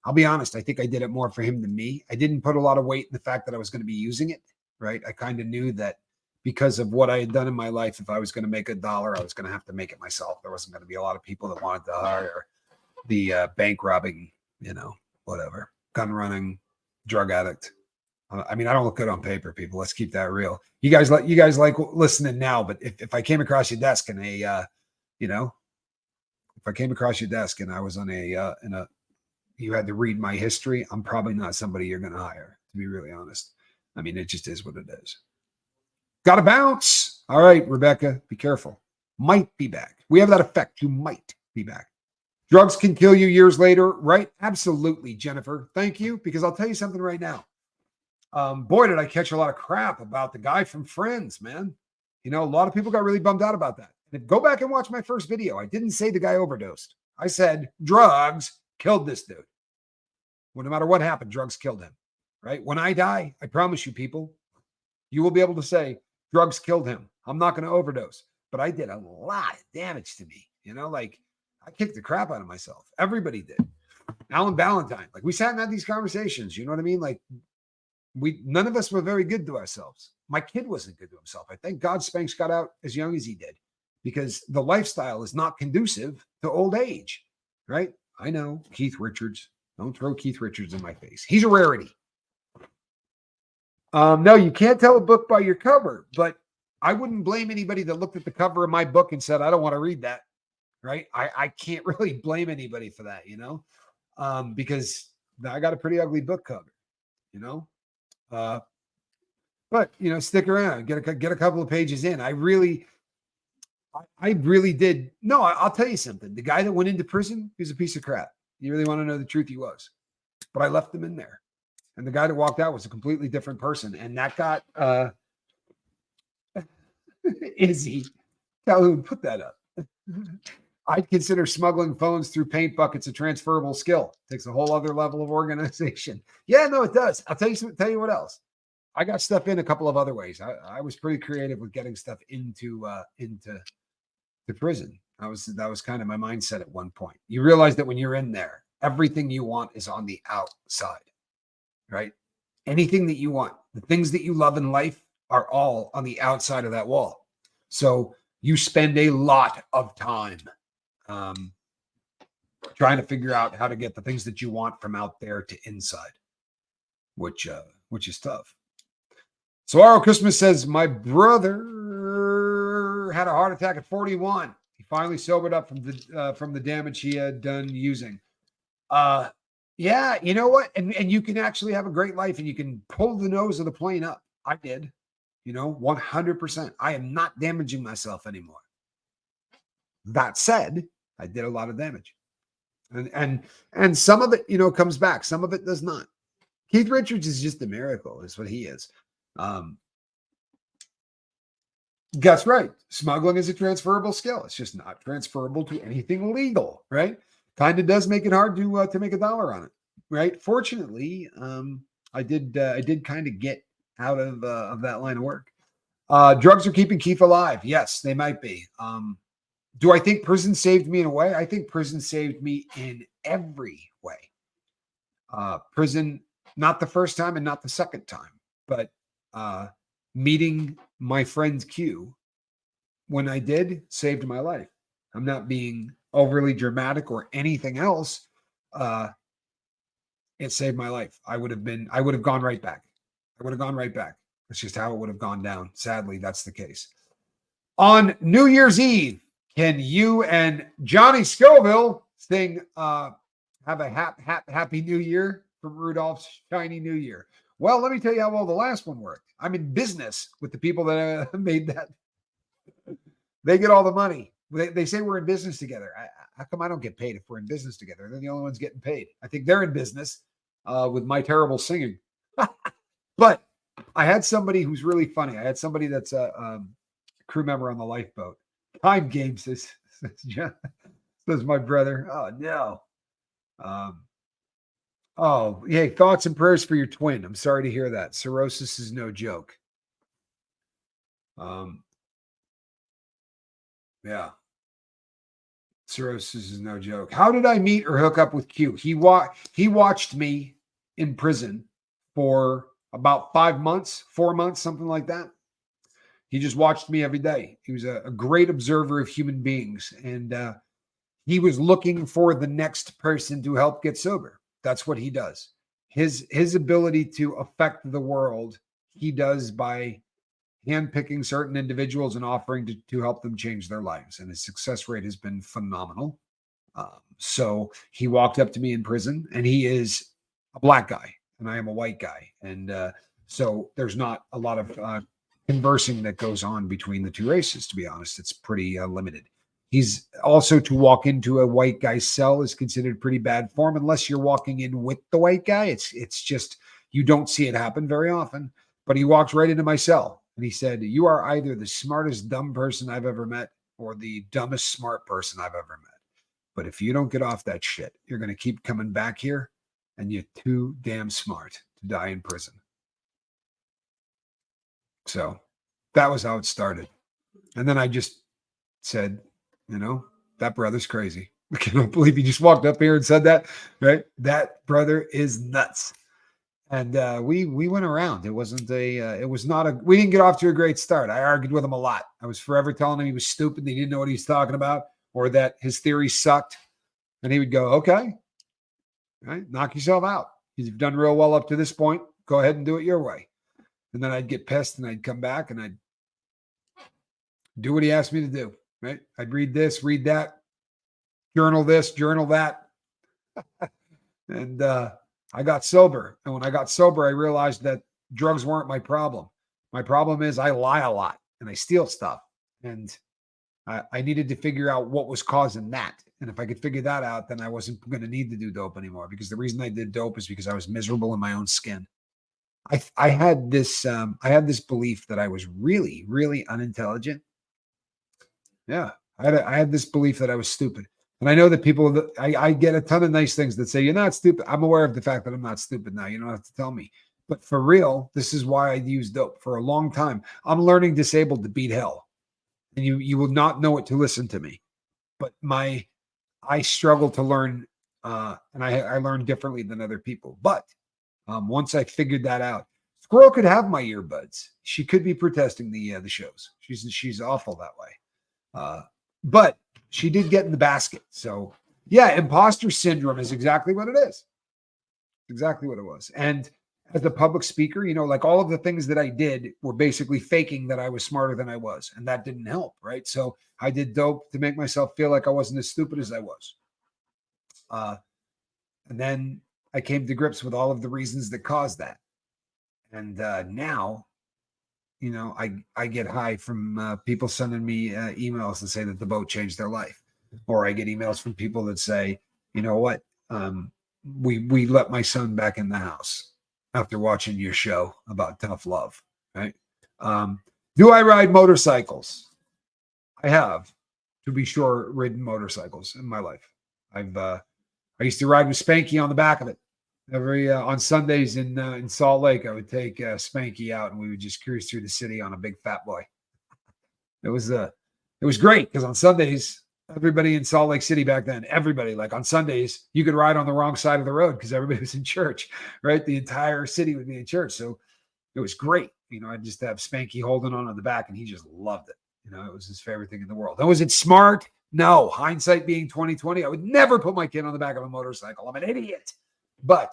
I'll be honest, I think I did it more for him than me. I didn't put a lot of weight in the fact that I was going to be using it, right? I kind of knew that because of what I had done in my life, if I was going to make $1, I was going to have to make it myself. There wasn't going to be a lot of people that wanted to hire the bank robbing, whatever, gun running, drug addict. I mean, I don't look good on paper, people. Let's keep that real. You guys like listening now, but if I came across your desk and if I came across your desk and I was on you had to read my history, I'm probably not somebody you're going to hire, to be really honest. I mean, it just is what it is. Got to bounce. All right, Rebecca, be careful. Might be back. We have that effect. You might be back. Drugs can kill you years later, right? Absolutely, Jennifer. Thank you, because I'll tell you something right now. Boy, did I catch a lot of crap about the guy from Friends, man. A lot of people got really bummed out about that. And go back and watch my first video. I didn't say the guy overdosed. I said drugs killed this dude. Well, no matter what happened, drugs killed him, right? When I die, I promise you, people, you will be able to say drugs killed him. I'm not going to overdose, but I did a lot of damage to me. I kicked the crap out of myself. Everybody did. Alan Ballantyne, we sat and had these conversations. You know what I mean? None of us were very good to ourselves. My kid wasn't good to himself. I thank God Spanks got out as young as he did, because the lifestyle is not conducive to old age, right? I know, Keith Richards. Don't throw Keith Richards in my face. He's a rarity. No, you can't tell a book by your cover, but I wouldn't blame anybody that looked at the cover of my book and said, I don't want to read that, right? I can't really blame anybody for that, because I got a pretty ugly book cover, but stick around, get a couple of pages in. I really did. No, I'll tell you something. The guy that went into prison, he was a piece of crap. You really want to know the truth? He was, but I left him in there. And the guy that walked out was a completely different person. And that got, Izzy, tell who put that up. I'd consider smuggling phones through paint buckets a transferable skill. It takes a whole other level of organization. Yeah, no, it does. I'll tell you what else. I got stuff in a couple of other ways. I was pretty creative with getting stuff into prison. That was kind of my mindset at one point. You realize that when you're in there, everything you want is on the outside, right? Anything that you want, the things that you love in life are all on the outside of that wall. So you spend a lot of time trying to figure out how to get the things that you want from out there to inside, which is tough. So Aro Christmas says, my brother had a heart attack at 41. He finally sobered up from the damage he had done using. Yeah, you know what? And you can actually have a great life, and you can pull the nose of the plane up. I did, 100%. I am not damaging myself anymore. That said, I did a lot of damage, and some of it, comes back. Some of it does not. Keith Richards is just a miracle. Is what he is. That's right. Smuggling is a transferable skill. It's just not transferable to anything legal, right? Kind of does make it hard to make $1 on it, right? Fortunately, I did kind of get out of that line of work. Drugs are keeping Keith alive. Yes, they might be. Do I think prison saved me in a way? I think prison saved me in every way. Prison, not the first time and not the second time, but meeting my friend Q when I did saved my life. I'm not being overly dramatic or anything else. It saved my life. I would have gone right back. I would have gone right back. That's just how it would have gone down. Sadly, that's the case. On New Year's Eve, can you and Johnny Scoville sing have a happy New Year from Rudolph's Shiny New Year? Well, let me tell you how well the last one worked. I'm in business with the people that made that. They get all the money. They say we're in business together. How come I don't get paid if we're in business together? They're the only ones getting paid. I think they're in business with my terrible singing. But I had somebody who's really funny. I had somebody that's a crew member on the Lifeboat. Time game, says my brother. Oh, no. Oh, hey, thoughts and prayers for your twin. I'm sorry to hear that. Cirrhosis is no joke. Yeah. Cirrhosis is no joke. How did I meet or hook up with Q? He watched me in prison for about 4 months, something like that. He just watched me every day. He was a great observer of human beings, and he was looking for the next person to help get sober. That's what he does. His ability to affect the world, he does by handpicking certain individuals and offering to help them change their lives. And his success rate has been phenomenal. So he walked up to me in prison, and he is a black guy and I am a white guy. And so there's not a lot of conversing that goes on between the two races, to be honest. It's pretty limited. He's also, to walk into a white guy's cell is considered pretty bad form unless you're walking in with the white guy. It's just, you don't see it happen very often. But he walks right into my cell. And he said, "You are either the smartest dumb person I've ever met or the dumbest smart person I've ever met. But if you don't get off that shit, you're going to keep coming back here, and you're too damn smart to die in prison." So that was how it started. And then I just said, that brother's crazy. I cannot believe he just walked up here and said that, right? That brother is nuts. And we went around. We didn't get off to a great start. I argued with him a lot. I was forever telling him he was stupid. He didn't know what he was talking about, or that his theory sucked. And he would go, "Okay, right, knock yourself out. You've done real well up to this point. Go ahead and do it your way." And then I'd get pissed and I'd come back and I'd do what he asked me to do, right? I'd read this, read that, journal this, journal that. And I got sober. And when I got sober, I realized that drugs weren't my problem. My problem is I lie a lot and I steal stuff. And I needed to figure out what was causing that. And if I could figure that out, then I wasn't going to need to do dope anymore, because the reason I did dope is because I was miserable in my own skin. I had this belief that I was really, really unintelligent. Yeah. I had this belief that I was stupid. And I know that I get a ton of nice things that say, "You're not stupid." I'm aware of the fact that I'm not stupid now. You don't have to tell me. But for real, this is why I use dope for a long time. I'm learning disabled to beat hell. And you will not know it to listen to me. But I struggle to learn, and I learn differently than other people. But once I figured that out, Squirrel could have my earbuds. She could be protesting the shows. She's awful that way. But she did get in the basket. So yeah, imposter syndrome is exactly what it is. Exactly what it was. And as a public speaker, like all of the things that I did were basically faking that I was smarter than I was. And that didn't help, right? So I did dope to make myself feel like I wasn't as stupid as I was. And then I came to grips with all of the reasons that caused that. And now, I get high from people sending me emails that say that the boat changed their life. Or I get emails from people that say, "You know what? We let my son back in the house after watching your show about tough love," right? Do I ride motorcycles? I have, to be sure, ridden motorcycles in my life. I used to ride with Spanky on the back of it. Every on Sundays in Salt Lake, I would take Spanky out, and we would just cruise through the city on a big fat boy. It was great, because on Sundays, everybody in Salt Lake City back then, like on Sundays, you could ride on the wrong side of the road because everybody was in church, right? The entire city would be in church. So it was great. I'd just have Spanky holding on the back, and he just loved it. It was his favorite thing in the world. And was it smart? No, hindsight being 2020, I would never put my kid on the back of a motorcycle. I'm an idiot. But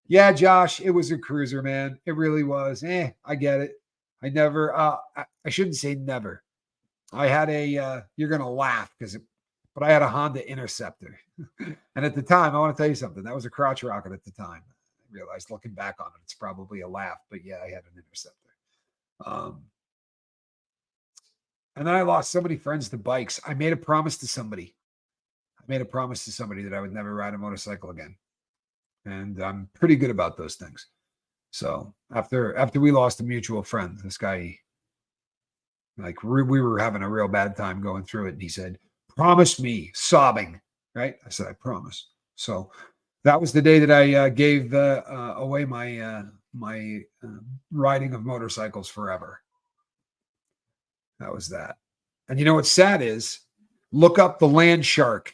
yeah, Josh, it was a cruiser, man. It really was. I get it. I never, I shouldn't say never. I had you're going to laugh but I had a Honda Interceptor. And at the time, I want to tell you something. That was a crotch rocket at the time. I realized looking back on it, it's probably a laugh, but yeah, I had an Interceptor. And then I lost so many friends to bikes. I made a promise to somebody. That I would never ride a motorcycle again. And I'm pretty good about those things. So after we lost a mutual friend, this guy, like we were having a real bad time going through it. And he said, promise me, sobbing, right? I said, I promise. So that was the day that I gave away my riding of motorcycles forever. That was that. And you know what's sad is, look up the Land Shark,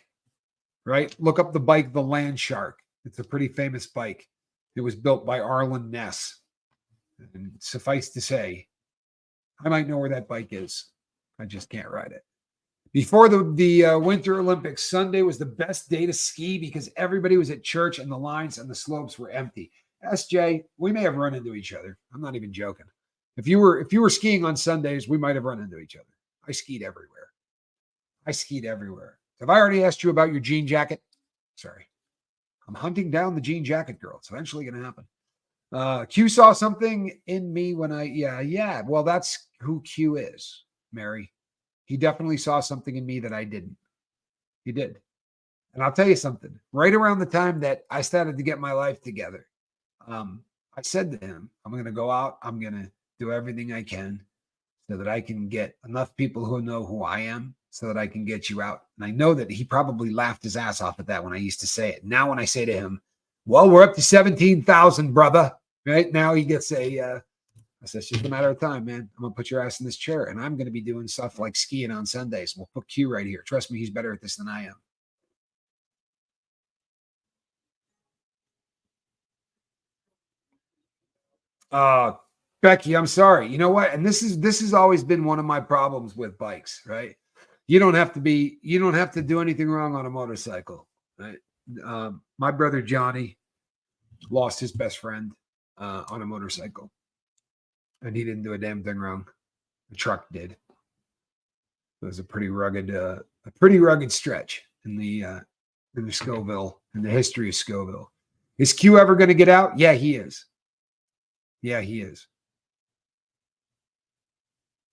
right? Look up the bike, the Land Shark. It's a pretty famous bike. It was built by Arlen Ness. And suffice to say, I might know where that bike is. I just can't ride it. Before the Winter Olympics, Sunday was the best day to ski because everybody was at church and the lines and the slopes were empty. SJ, we may have run into each other. I'm not even joking. If you were skiing on Sundays, we might have run into each other. I skied everywhere. Have I already asked you about your jean jacket? Sorry. I'm hunting down the jean jacket girl. It's eventually going to happen. Q saw something in me when yeah. Well, that's who Q is, Mary. He definitely saw something in me that I didn't. He did. And I'll tell you something. Right around the time that I started to get my life together, I said to him, I'm going to go out. I'm going to do everything I can so that I can get enough people who know who I am so that I can get you out. And I know that he probably laughed his ass off at that when I used to say it. Now, when I say to him, well, we're up to 17,000, brother. Right now he gets I said, it's just a matter of time, man. I'm going to put your ass in this chair and I'm going to be doing stuff like skiing on Sundays. We'll put Q right here. Trust me, he's better at this than I am. Becky, I'm sorry. You know what? And this has always been one of my problems with bikes, right? You don't have to do anything wrong on a motorcycle, right? My brother Johnny lost his best friend on a motorcycle, and he didn't do a damn thing wrong. The truck did. It was a pretty rugged stretch in the Scoville, in the history of Scoville. Is Q ever going to get out? Yeah, he is.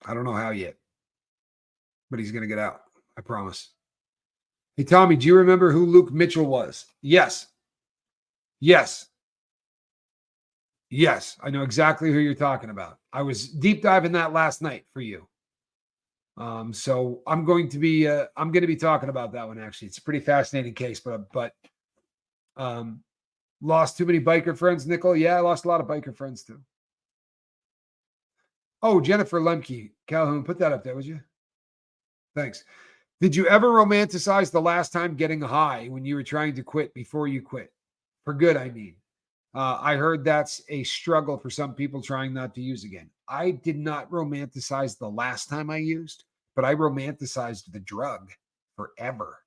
I don't know how yet, but he's going to get out. I promise. Hey, Tommy, do you remember who Luke Mitchell was? Yes. I know exactly who you're talking about. I was deep diving that last night for you. So I'm going to be talking about that one. Actually, it's a pretty fascinating case, but lost too many biker friends, Nickel. Yeah, I lost a lot of biker friends too. Oh, Jennifer Lemke, Calhoun, put that up there, would you? Thanks. Did you ever romanticize the last time getting high when you were trying to quit before you quit? For good, I mean. I heard that's a struggle for some people trying not to use again. I did not romanticize the last time I used, but I romanticized the drug forever.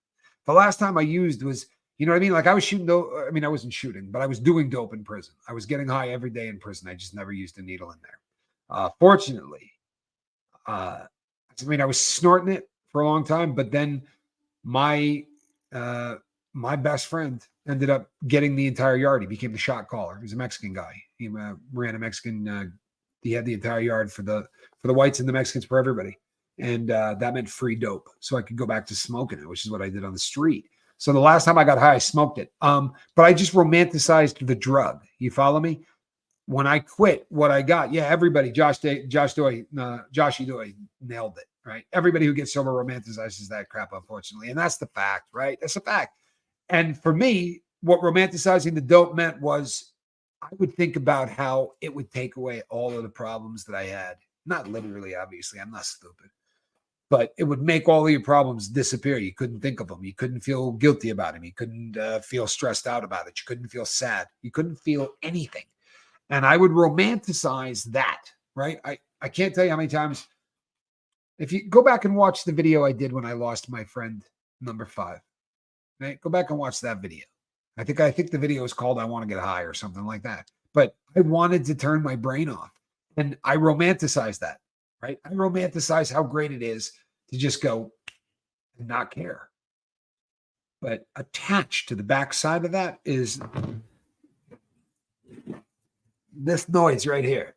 The last time I used was, you know what I mean? Like I was shooting, I wasn't shooting, but I was doing dope in prison. I was getting high every day in prison. I just never used a needle in there. Fortunately, I was snorting it for a long time, but then my best friend ended up getting the entire yard. He became the shot caller. He was a Mexican guy. He ran a Mexican. He had the entire yard for the whites and the Mexicans, for everybody, and that meant free dope. So I could go back to smoking it, which is what I did on the street. So the last time I got high, I smoked it. But I just romanticized the drug. You follow me? When I quit, what I got, everybody, Joshy Doy nailed it, right? Everybody who gets sober romanticizes that crap, unfortunately. And that's the fact, right? That's a fact. And for me, what romanticizing the dope meant was I would think about how it would take away all of the problems that I had. Not literally, obviously. I'm not stupid. But it would make all of your problems disappear. You couldn't think of them. You couldn't feel guilty about them. You couldn't feel stressed out about it. You couldn't feel sad. You couldn't feel anything. And I would romanticize that, right? I can't tell you how many times If you go back and watch the video I did when I lost my friend number 5, right? Go back and watch that video. I think the video is called I Want to Get High or something like that. But I wanted to turn my brain off. And I romanticize that, right? I romanticize how great it is to just go and not care. But attached to the backside of that is this noise right here,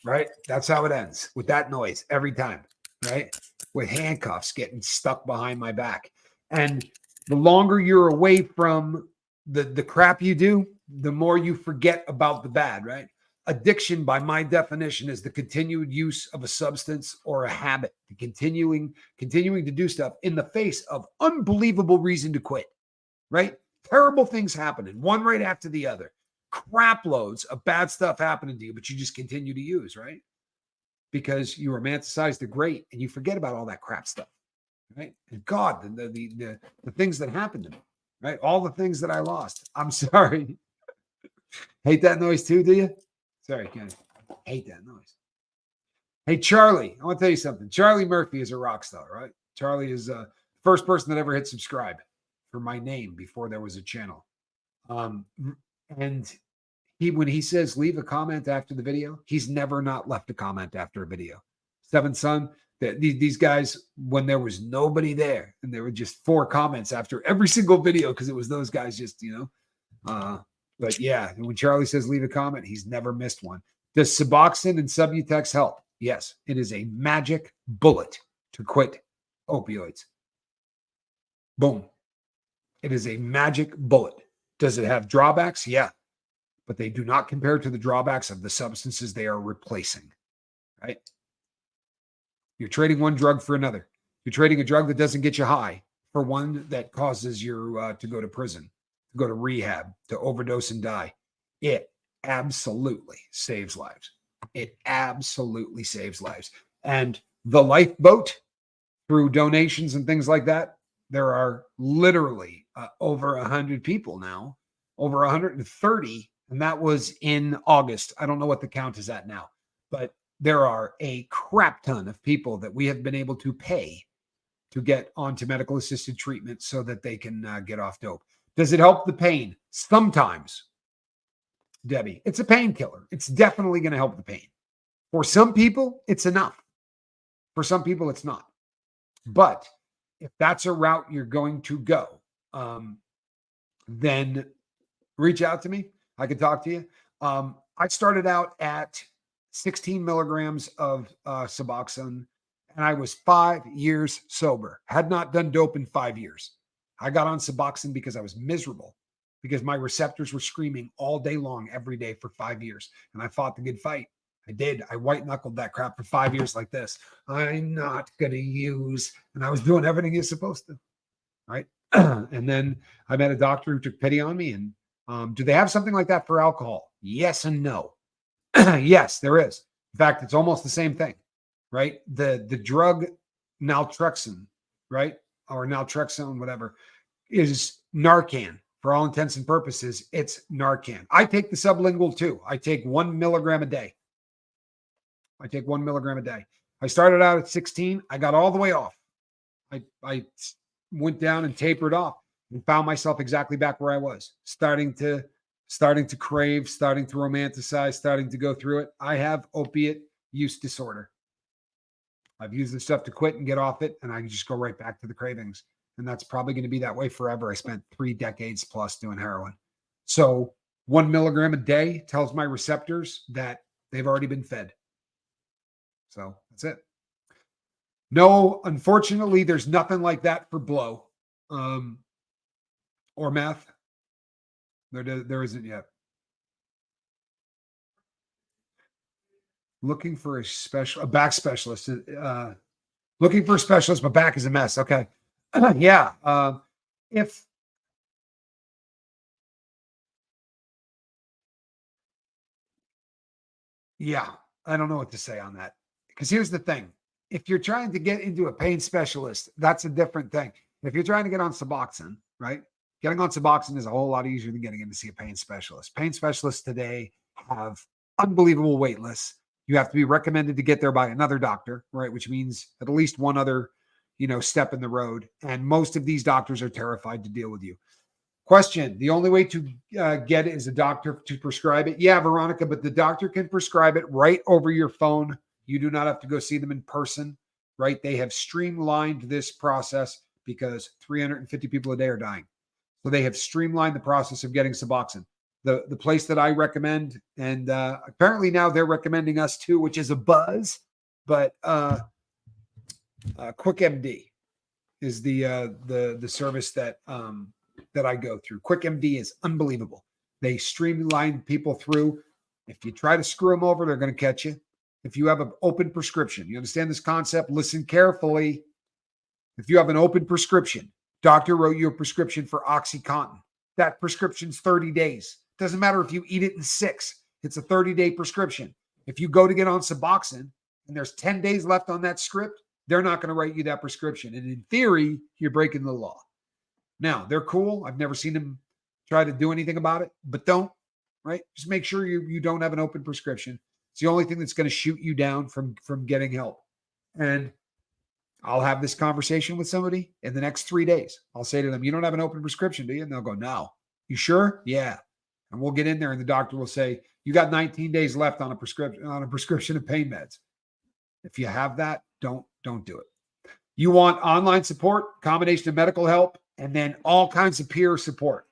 right? That's how it ends, with that noise every time, right? With handcuffs getting stuck behind my back. And the longer you're away from the crap you do, the more you forget about the bad, right? Addiction, by my definition, is the continued use of a substance or a habit, continuing to do stuff in the face of unbelievable reason to quit, right? Terrible things happening, one right after the other. Crap loads of bad stuff happening to you, but you just continue to use, right? Because you romanticize the great and you forget about all that crap stuff, right? And God, the things that happened to me, right? All the things that I lost. I'm sorry. Hate that noise too, do you? Sorry, Ken. Hate that noise. Hey, Charlie, I want to tell you something. Charlie Murphy is a rock star, right? Charlie is the first person that ever hit subscribe for my name before there was a channel. And when he says leave a comment after the video, he's never not left a comment after a video. Seventh Son, these guys, when there was nobody there, and there were just 4 comments after every single video because it was those guys just, but yeah, when Charlie says leave a comment, he's never missed one. Does Suboxone and Subutex help? Yes, it is a magic bullet to quit opioids. Boom. It is a magic bullet. Does it have drawbacks? Yeah, but they do not compare to the drawbacks of the substances they are replacing, right? You're trading one drug for another. You're trading a drug that doesn't get you high for one that causes you to go to prison, to go to rehab, to overdose and die. It absolutely saves lives. It absolutely saves lives. And the Lifeboat, through donations and things like that, there are literally over 100 people now, over 130, and that was in August. I don't know what the count is at now, but there are a crap ton of people that we have been able to pay to get onto medical assisted treatment so that they can get off dope. Does it help the pain? Sometimes, Debbie. It's a painkiller. It's definitely going to help the pain. For some people, it's enough. For some people, it's not. But if that's a route you're going to go, then reach out to me. I can talk to you. I started out at 16 milligrams of Suboxone, and I was 5 years sober. Had not done dope in 5 years. I got on Suboxone because I was miserable, because my receptors were screaming all day long, every day for 5 years. And I fought the good fight. I did. I white knuckled that crap for 5 years like this. I'm not going to use, and I was doing everything you're supposed to. Right. And then I met a doctor who took pity on me. And do they have something like that for alcohol? Yes and no. Yes, there is. In fact, it's almost the same thing, right? The drug naltrexone, right? Or naltrexone, whatever, is Narcan. For all intents and purposes, it's Narcan. I take the sublingual too. I take 1 milligram a day. I take 1 milligram a day. I started out at 16. I got all the way off. I went down and tapered off and found myself exactly back where I was, starting to crave, starting to romanticize, starting to go through it. I have opiate use disorder. I've used this stuff to quit and get off it, and I can just go right back to the cravings. And that's probably going to be that way forever. I spent 3 decades plus doing heroin. So 1 milligram a day tells my receptors that they've already been fed. So that's it. No, unfortunately, there's nothing like that for blow or meth. There isn't yet. Looking for a back specialist. Looking for a specialist, but back is a mess. Okay. Yeah. Yeah, I don't know what to say on that. Because here's the thing. If you're trying to get into a pain specialist, that's a different thing. If you're trying to get on Suboxone, right? Getting on Suboxone is a whole lot easier than getting in to see a pain specialist. Pain specialists today have unbelievable wait lists. You have to be recommended to get there by another doctor, right? Which means at least one other, step in the road. And most of these doctors are terrified to deal with you. Question: the only way to get it is a doctor to prescribe it. Yeah, Veronica, but the doctor can prescribe it right over your phone. You do not have to go see them in person, right? They have streamlined this process because 350 people a day are dying. So they have streamlined the process of getting Suboxone. The place that I recommend, and apparently now they're recommending us too, which is a buzz, but QuickMD is the service that I go through. QuickMD is unbelievable. They streamline people through. If you try to screw them over, they're going to catch you. If you have an open prescription, you understand this concept? Listen carefully. If you have an open prescription, doctor wrote you a prescription for OxyContin. That prescription's 30 days. Doesn't matter if you eat it in 6. It's a 30-day prescription. If you go to get on Suboxone and there's 10 days left on that script, they're not going to write you that prescription. And in theory, you're breaking the law. Now, they're cool. I've never seen them try to do anything about it, but don't, right? Just make sure you don't have an open prescription. It's the only thing that's going to shoot you down from getting help. And I'll have this conversation with somebody in the next 3 days. I'll say to them, you don't have an open prescription, do you? And they'll go, no. You sure? Yeah. And we'll get in there and the doctor will say, you got 19 days left on a prescription of pain meds. If you have that, don't do it. You want online support, combination of medical help, and then all kinds of peer support.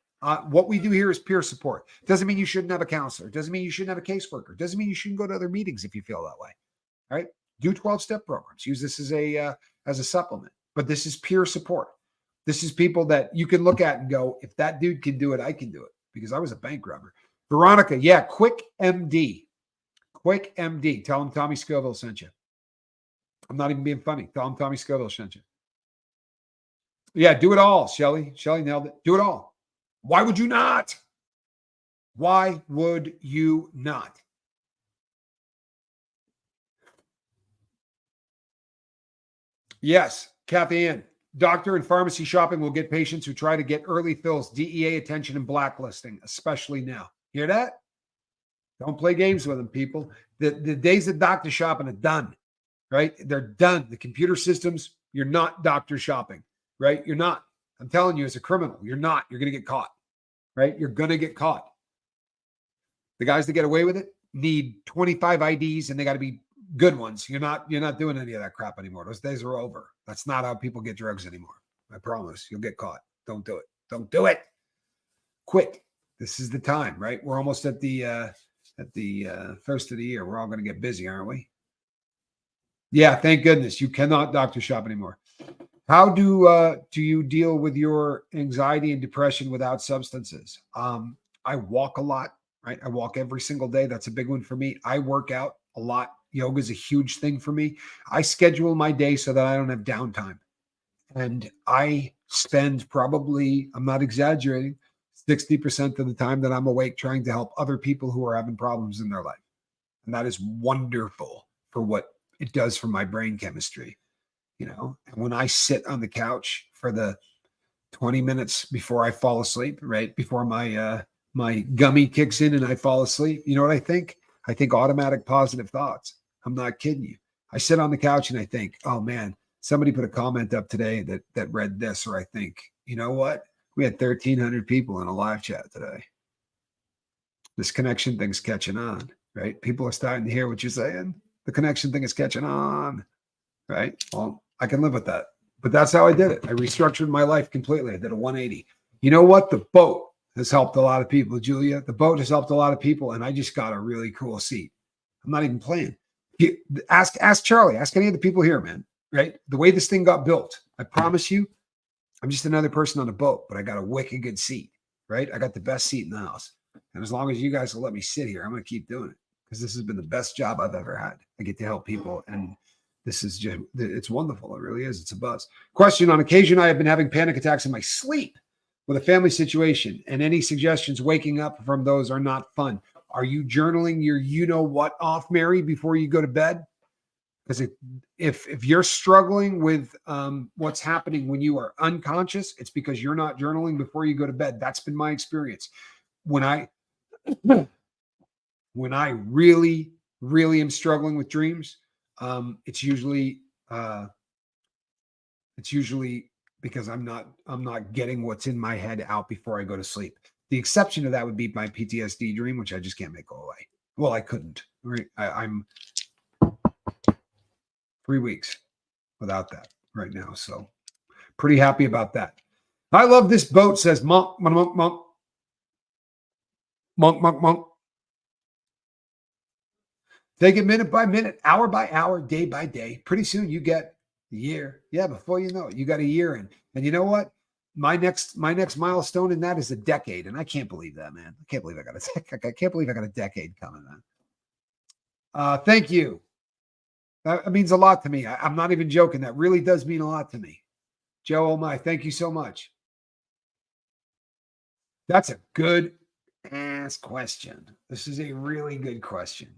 What we do here is peer support. Doesn't mean you shouldn't have a counselor. Doesn't mean you shouldn't have a caseworker. Doesn't mean you shouldn't go to other meetings if you feel that way. All right? Do 12-step programs. Use this as a supplement. But this is peer support. This is people that you can look at and go, if that dude can do it, I can do it. Because I was a bank robber. Veronica, yeah, QuickMD. QuickMD. Tell him Tommy Scoville sent you. I'm not even being funny. Tell him Tommy Scoville sent you. Yeah, do it all, Shelly. Shelly nailed it. Do it all. Why would you not? Why would you not? Yes, Kathy Ann. Doctor and pharmacy shopping will get patients who try to get early fills, DEA attention, and blacklisting, especially now. Hear that? Don't play games with them, people. The days of doctor shopping are done, right? They're done. The computer systems, you're not doctor shopping, right? You're not. I'm telling you, as a criminal, you're not. You're going to get caught, right? You're going to get caught. The guys that get away with it need 25 IDs, and they got to be good ones. You're not doing any of that crap anymore. Those days are over. That's not how people get drugs anymore. I promise. You'll get caught. Don't do it. Don't do it. Quit. This is the time, right? We're almost at the first of the year. We're all going to get busy, aren't we? Yeah, thank goodness. You cannot doctor shop anymore. How do you deal with your anxiety and depression without substances? I walk a lot, right? I walk every single day. That's a big one for me. I work out a lot. Yoga is a huge thing for me. I schedule my day so that I don't have downtime. And I spend probably, I'm not exaggerating, 60% of the time that I'm awake trying to help other people who are having problems in their life. And that is wonderful for what it does for my brain chemistry. And when I sit on the couch for the 20 minutes before I fall asleep, right before my gummy kicks in and I fall asleep, you know what I think? I think automatic positive thoughts. I'm not kidding you. I sit on the couch and I think, oh man, somebody put a comment up today that read this, or I think, you know what? We had 1,300 people in a live chat today. This connection thing's catching on, right? People are starting to hear what you're saying. The connection thing is catching on, right? Well, I can live with that. But that's how I did it. I restructured my life completely. I did a 180. You know what? The boat has helped a lot of people, Julia. The boat has helped a lot of people, and I just got a really cool seat. I'm not even playing. Ask Charlie. Ask any of the people here, man, right? The way this thing got built, I promise you, I'm just another person on a boat, but I got a wicked good seat, right? I got the best seat in the house. And as long as you guys will let me sit here, I'm going to keep doing it because this has been the best job I've ever had. I get to help people, and this is just, it's wonderful. It really is. It's a buzz. Question: on occasion, I have been having panic attacks in my sleep with a family situation, and any suggestions waking up from those are not fun. Are you journaling your you-know-what off, Mary, before you go to bed? Because if you're struggling with what's happening when you are unconscious, it's because you're not journaling before you go to bed. That's been my experience. When I really really am struggling with dreams, it's usually because I'm not getting what's in my head out before I go to sleep. The exception to that would be my PTSD dream, which I just can't make go away. Well, I couldn't. Right? I'm 3 weeks without that right now, so pretty happy about that. I love this boat, says monk, monk, monk, monk, monk, monk, monk. Take it minute by minute, hour by hour, day by day. Pretty soon you get a year. Yeah, before you know it, you got a year in. And you know what? My next milestone in that is a decade. And I can't believe that, man. I can't believe I got a decade coming, man. Thank you. That means a lot to me. I'm not even joking. That really does mean a lot to me. Joe, oh my, thank you so much. That's a good ass question. This is a really good question.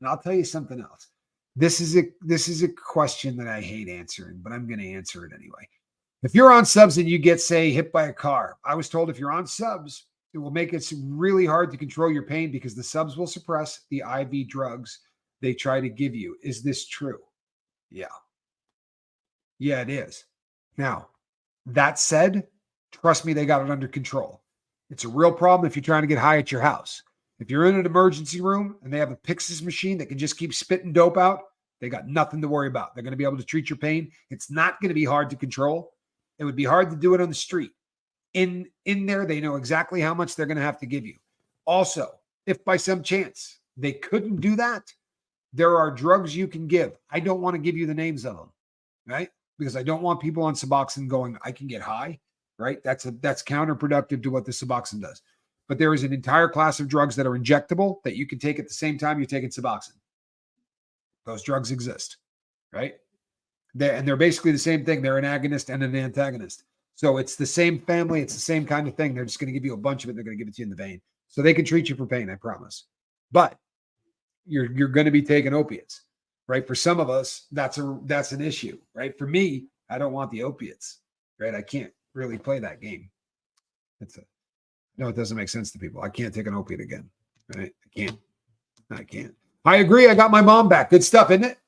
And I'll tell you something else. This is a question that I hate answering, but I'm going to answer it anyway. If you're on subs and you get, say, hit by a car, I was told if you're on subs, it will make it really hard to control your pain because the subs will suppress the IV drugs they try to give you. Is this true? Yeah. Yeah, it is. Now, that said, trust me, they got it under control. It's a real problem if you're trying to get high at your house. If you're in an emergency room and they have a Pyxis machine that can just keep spitting dope out, they got nothing to worry about. They're going to be able to treat your pain. It's not going to be hard to control. It would be hard to do it on the street. In there, they know exactly how much they're going to have to give you. Also, if by some chance they couldn't do that, there are drugs you can give. I don't want to give you the names of them, right? Because I don't want people on Suboxone going, I can get high, right? That's counterproductive to what the Suboxone does. But there is an entire class of drugs that are injectable that you can take at the same time you're taking Suboxone. Those drugs exist, right? They're basically the same thing. They're an agonist and an antagonist. So it's the same family. It's the same kind of thing. They're just going to give you a bunch of it. They're going to give it to you in the vein. So they can treat you for pain, I promise. But you're going to be taking opiates, right? For some of us, that's an issue, right? For me, I don't want the opiates, right? I can't really play that game. No, it doesn't make sense to people. I can't take an opiate again, right? I can't. I agree. I got my mom back. Good stuff, isn't it?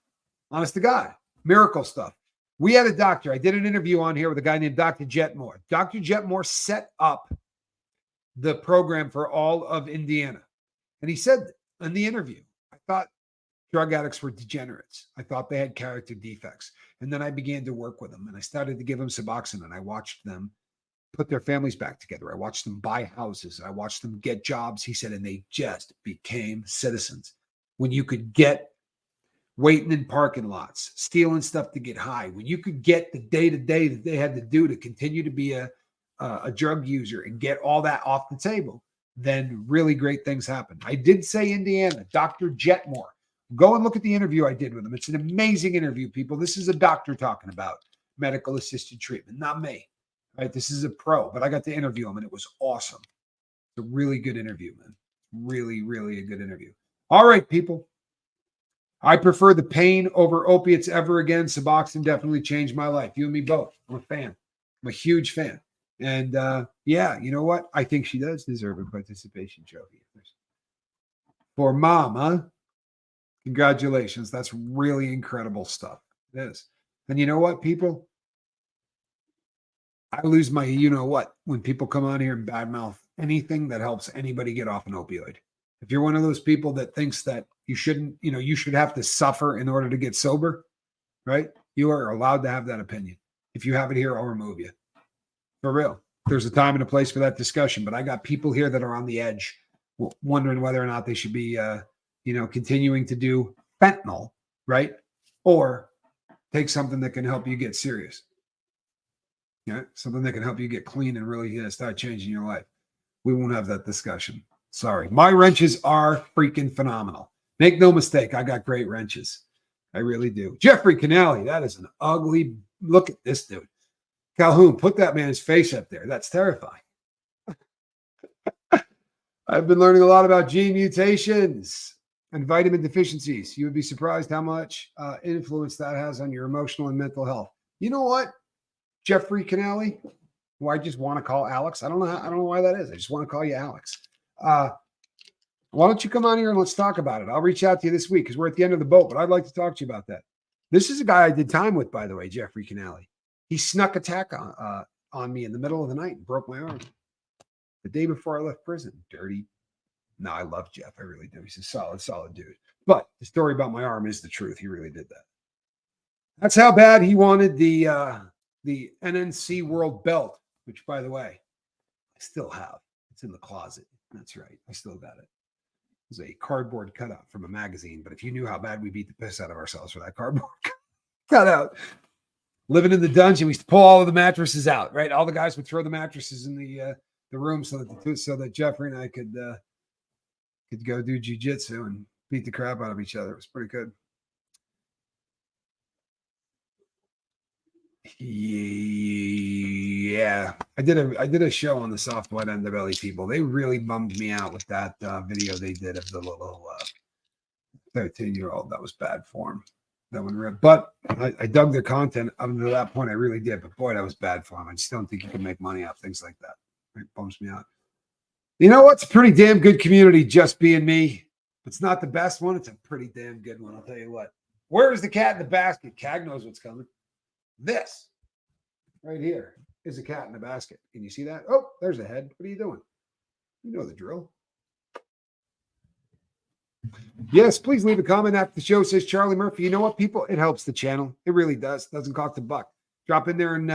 Honest to God. Miracle stuff. We had a doctor. I did an interview on here with a guy named Dr. Jetmore. Dr. Jetmore set up the program for all of Indiana. And he said in the interview, I thought drug addicts were degenerates. I thought they had character defects. And then I began to work with them and I started to give them Suboxone and I watched them put their families back together. I watched them buy houses. I watched them get jobs, he said, and they just became citizens. When you could get waiting in parking lots, stealing stuff to get high, when you could get the day-to-day that they had to do to continue to be a drug user and get all that off the table, then really great things happen. I did say Indiana, Dr. Jetmore. Go and look at the interview I did with him. It's an amazing interview, people. This is a doctor talking about medical assisted treatment, not me. Right? This is a pro, but I got to interview him and it was awesome. It's a really good interview, man. Really, really a good interview. All right, people. I prefer the pain over opiates ever again. Suboxone definitely changed my life. You and me both. I'm a fan. I'm a huge fan. And yeah, you know what? I think she does deserve a participation trophy. For mom, huh? Congratulations. That's really incredible stuff. It is. And you know what, people? I lose my you-know-what when people come on here and badmouth anything that helps anybody get off an opioid. If you're one of those people that thinks that you shouldn't, you should have to suffer in order to get sober, right? You are allowed to have that opinion. If you have it here, I'll remove you. For real. There's a time and a place for that discussion, but I got people here that are on the edge wondering whether or not they should be, continuing to do fentanyl, right? Or take something that can help you get serious. Yeah, something that can help you get clean and really start changing your life. We won't have that discussion. Sorry. My wrenches are freaking phenomenal. Make no mistake, I got great wrenches. I really do. Jeffrey Canali, that is an ugly look at this dude. Calhoun, put that man's face up there. That's terrifying. I've been learning a lot about gene mutations and vitamin deficiencies. You would be surprised how much influence that has on your emotional and mental health. You know what? Jeffrey Canali, who I just want to call Alex. I don't know why that is. I just want to call you Alex. Why don't you come on here and let's talk about it? I'll reach out to you this week because we're at the end of the boat, but I'd like to talk to you about that. This is a guy I did time with, by the way, Jeffrey Canali. He snuck attack on me in the middle of the night and broke my arm the day before I left prison. Dirty. No, I love Jeff. I really do. He's a solid dude. But the story about my arm is the truth. He really did that. That's how bad he wanted the NNC World Belt, which, by the way, I still have. It's in the closet. That's right. I still got it. It was a cardboard cutout from a magazine. But if you knew how bad we beat the piss out of ourselves for that cardboard cutout, living in the dungeon, we used to pull all of the mattresses out, right? All the guys would throw the mattresses in the room so that Jeffrey and I could go do jiu-jitsu and beat the crap out of each other. It was pretty good. Yeah, I did a show on the soft white underbelly people. They really bummed me out with that video they did of the little 13-year-old. That was bad form. That one ripped. But I dug their content up to that point. I really did. But boy, that was bad form. I just don't think you can make money off things like that. It bums me out. You know what's a pretty damn good community, just being me. If it's not the best one, it's a pretty damn good one. I'll tell you what. Where is the cat in the basket? Cag knows what's coming. This right here is a cat in the basket. Can you see that? Oh, there's a head. What are you doing? You know the drill. Yes, please leave a comment after the show, says Charlie Murphy. You know what, people? It helps the channel. It really does. Doesn't cost a buck. Drop in there and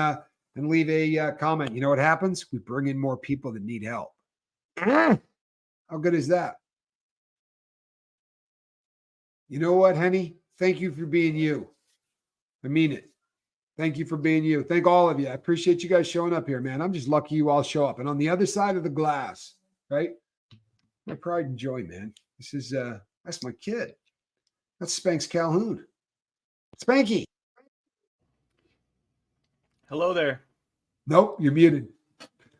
leave a comment. You know what happens? We bring in more people that need help. How good is that? You know what, Henny? Thank you for being you. I mean it. Thank you for being you. Thank all of you. I appreciate you guys showing up here, man. I'm just lucky you all show up. And on the other side of the glass, right? My pride and joy, man. This is that's my kid. That's Spanx Calhoun. Spanky. Hello there. Nope, you're muted.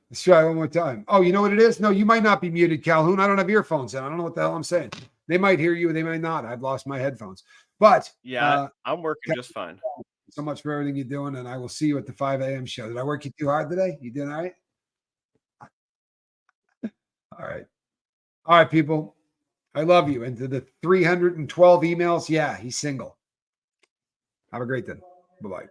Let's try one more time. Oh, you know what it is? No, you might not be muted, Calhoun. I don't have earphones in. I don't know what the hell I'm saying. They might hear you, they might not. I've lost my headphones. But yeah, I'm working just fine. So much for everything you're doing, and I will see you at the 5 a.m. show. Did I work you too hard today? You doing all right? All right. All right, people. I love you. And to the 312 emails, yeah, he's single. Have a great day. Bye-bye.